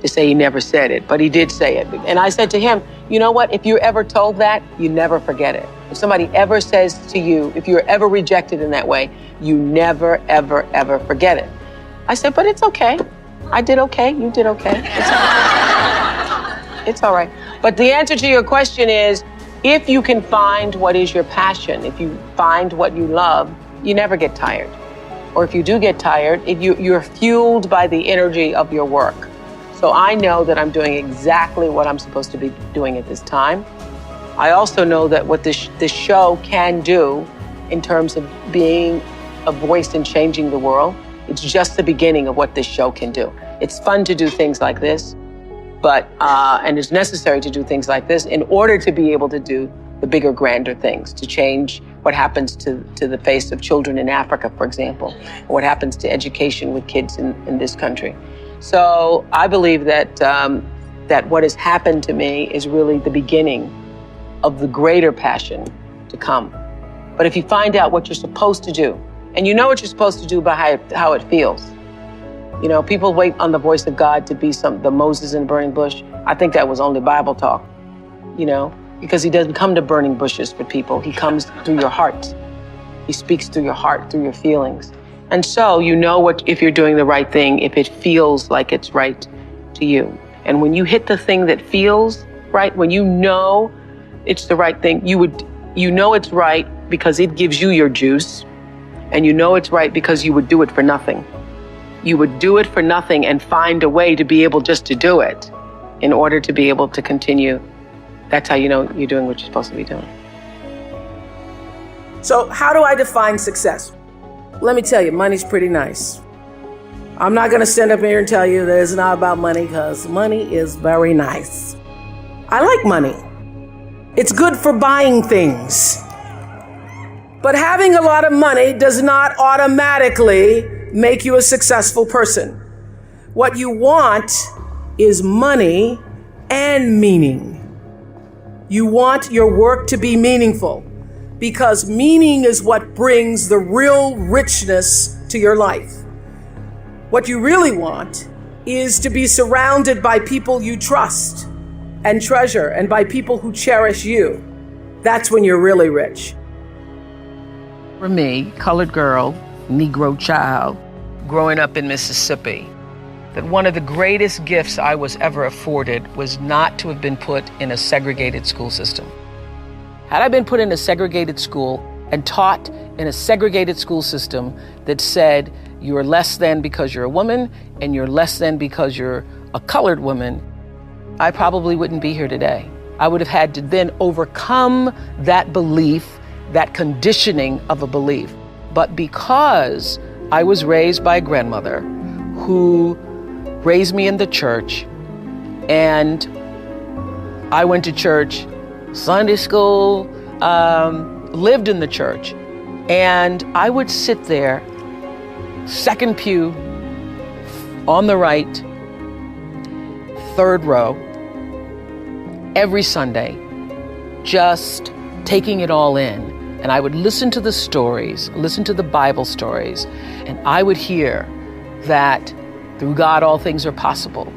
to say he never said it, but he did say it. And I said to him, you know what? If you're ever told that, you never forget it. If somebody ever says to you, if you're ever rejected in that way, you never, ever, ever forget it. I said, but it's okay. I did okay. You did okay. It's all right. It's all right. But the answer to your question is, if you can find what is your passion, if you find what you love, you never get tired. Or if you do get tired, you're fueled by the energy of your work. So I know that I'm doing exactly what I'm supposed to be doing at this time. I also know that what this show can do in terms of being a voice and changing the world, it's just the beginning of what this show can do. It's fun to do things like this, but and it's necessary to do things like this in order to be able to do the bigger, grander things, to change what happens to the face of children in Africa, for example, or what happens to education with kids in this country. So I believe that that what has happened to me is really the beginning of the greater passion to come. But if you find out what you're supposed to do, and you know what you're supposed to do by how it feels. You know, people wait on the voice of God to be the Moses in the burning bush. I think that was only Bible talk, you know, because he doesn't come to burning bushes for people. He comes through your heart. He speaks through your heart, through your feelings. And so you know if you're doing the right thing, if it feels like it's right to you. And when you hit the thing that feels right, when you know it's the right thing, you know it's right because it gives you your juice, and you know it's right because you would do it for nothing. You would do it for nothing and find a way to be able just to do it in order to be able to continue. That's how you know you're doing what you're supposed to be doing. So how do I define success? Let me tell you, money's pretty nice. I'm not going to stand up here and tell you that it's not about money, because money is very nice. I like money. It's good for buying things. But having a lot of money does not automatically make you a successful person. What you want is money and meaning. You want your work to be meaningful, because meaning is what brings the real richness to your life. What you really want is to be surrounded by people you trust and treasure, and by people who cherish you. That's when you're really rich. For me, colored girl, Negro child, growing up in Mississippi, that one of the greatest gifts I was ever afforded was not to have been put in a segregated school system. Had I been put in a segregated school and taught in a segregated school system that said you're less than because you're a woman and you're less than because you're a colored woman, I probably wouldn't be here today. I would have had to then overcome that belief, that conditioning of a belief. But because I was raised by a grandmother who raised me in the church, and I went to church, Sunday school, lived in the church, and I would sit there, second pew, on the right, third row, every Sunday, just taking it all in. And I would listen to the stories, listen to the Bible stories, and I would hear that through God all things are possible.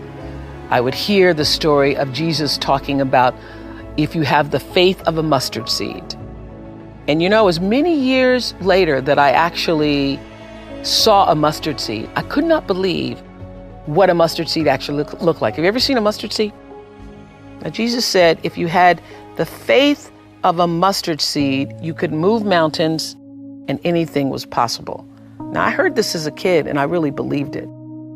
I would hear the story of Jesus talking about if you have the faith of a mustard seed. And you know, it was many years later that I actually saw a mustard seed. I could not believe what a mustard seed actually looked like. Have you ever seen a mustard seed? Now, Jesus said if you had the faith of a mustard seed, you could move mountains and anything was possible. Now, I heard this as a kid and I really believed it.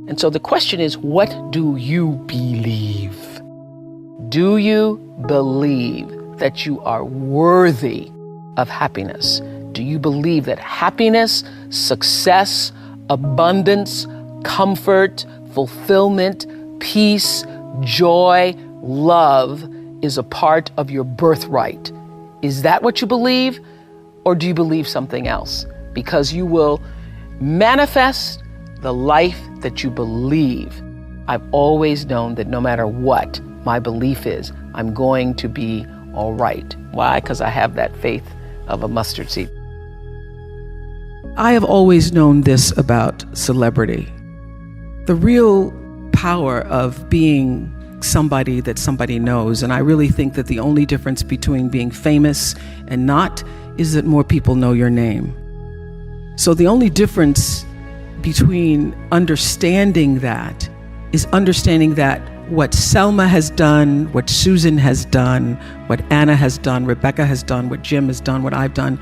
And so the question is, what do you believe? Do you believe that you are worthy of happiness? Do you believe that happiness, success, abundance, comfort, fulfillment, peace, joy, love is a part of your birthright? Is that what you believe? Or do you believe something else? Because you will manifest the life that you believe. I've always known that no matter what my belief is, I'm going to be all right. Why? Because I have that faith of a mustard seed. I have always known this about celebrity. The real power of being somebody that somebody knows, and I really think that the only difference between being famous and not is that more people know your name. So the only difference between understanding that is understanding that what Selma has done, what Susan has done, what Anna has done, Rebecca has done, what Jim has done, what I've done,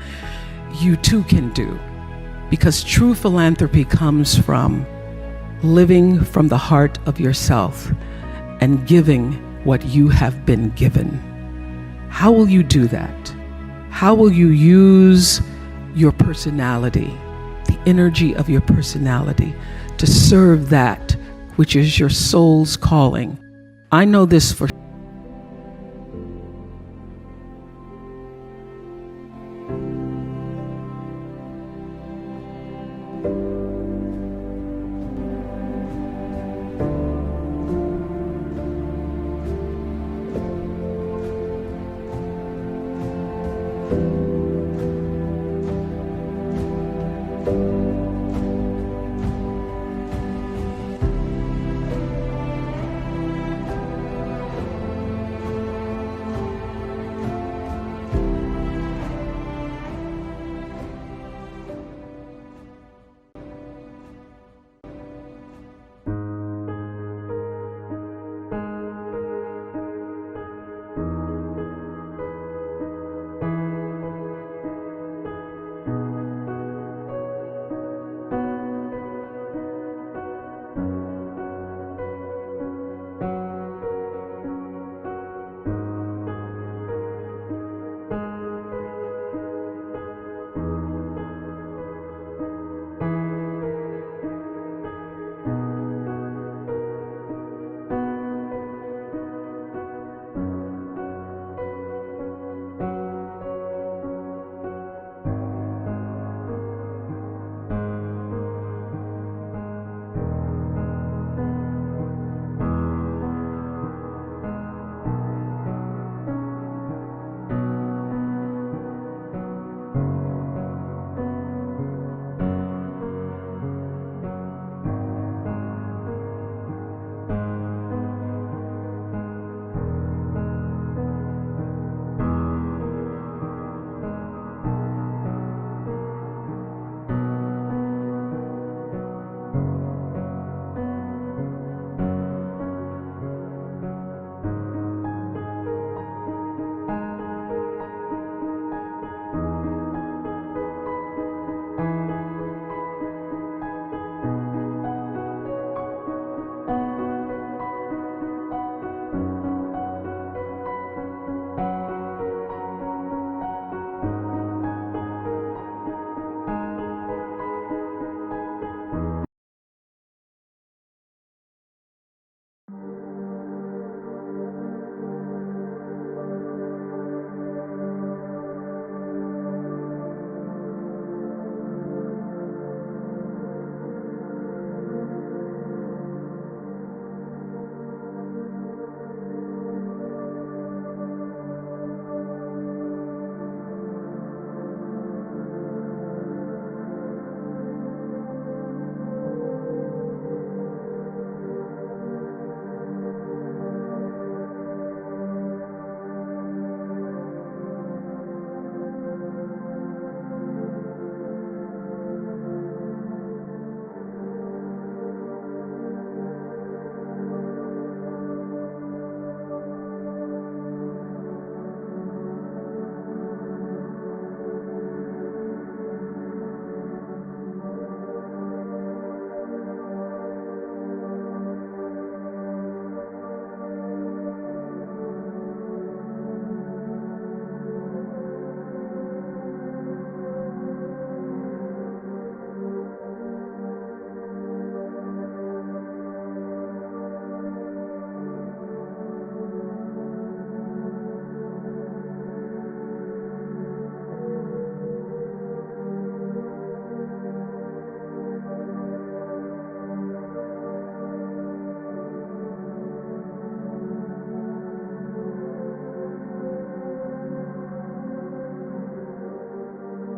you too can do. Because true philanthropy comes from living from the heart of yourself and giving what you have been given. How will you do that? How will you use your personality, the energy of your personality, to serve that which is your soul's calling? I know this for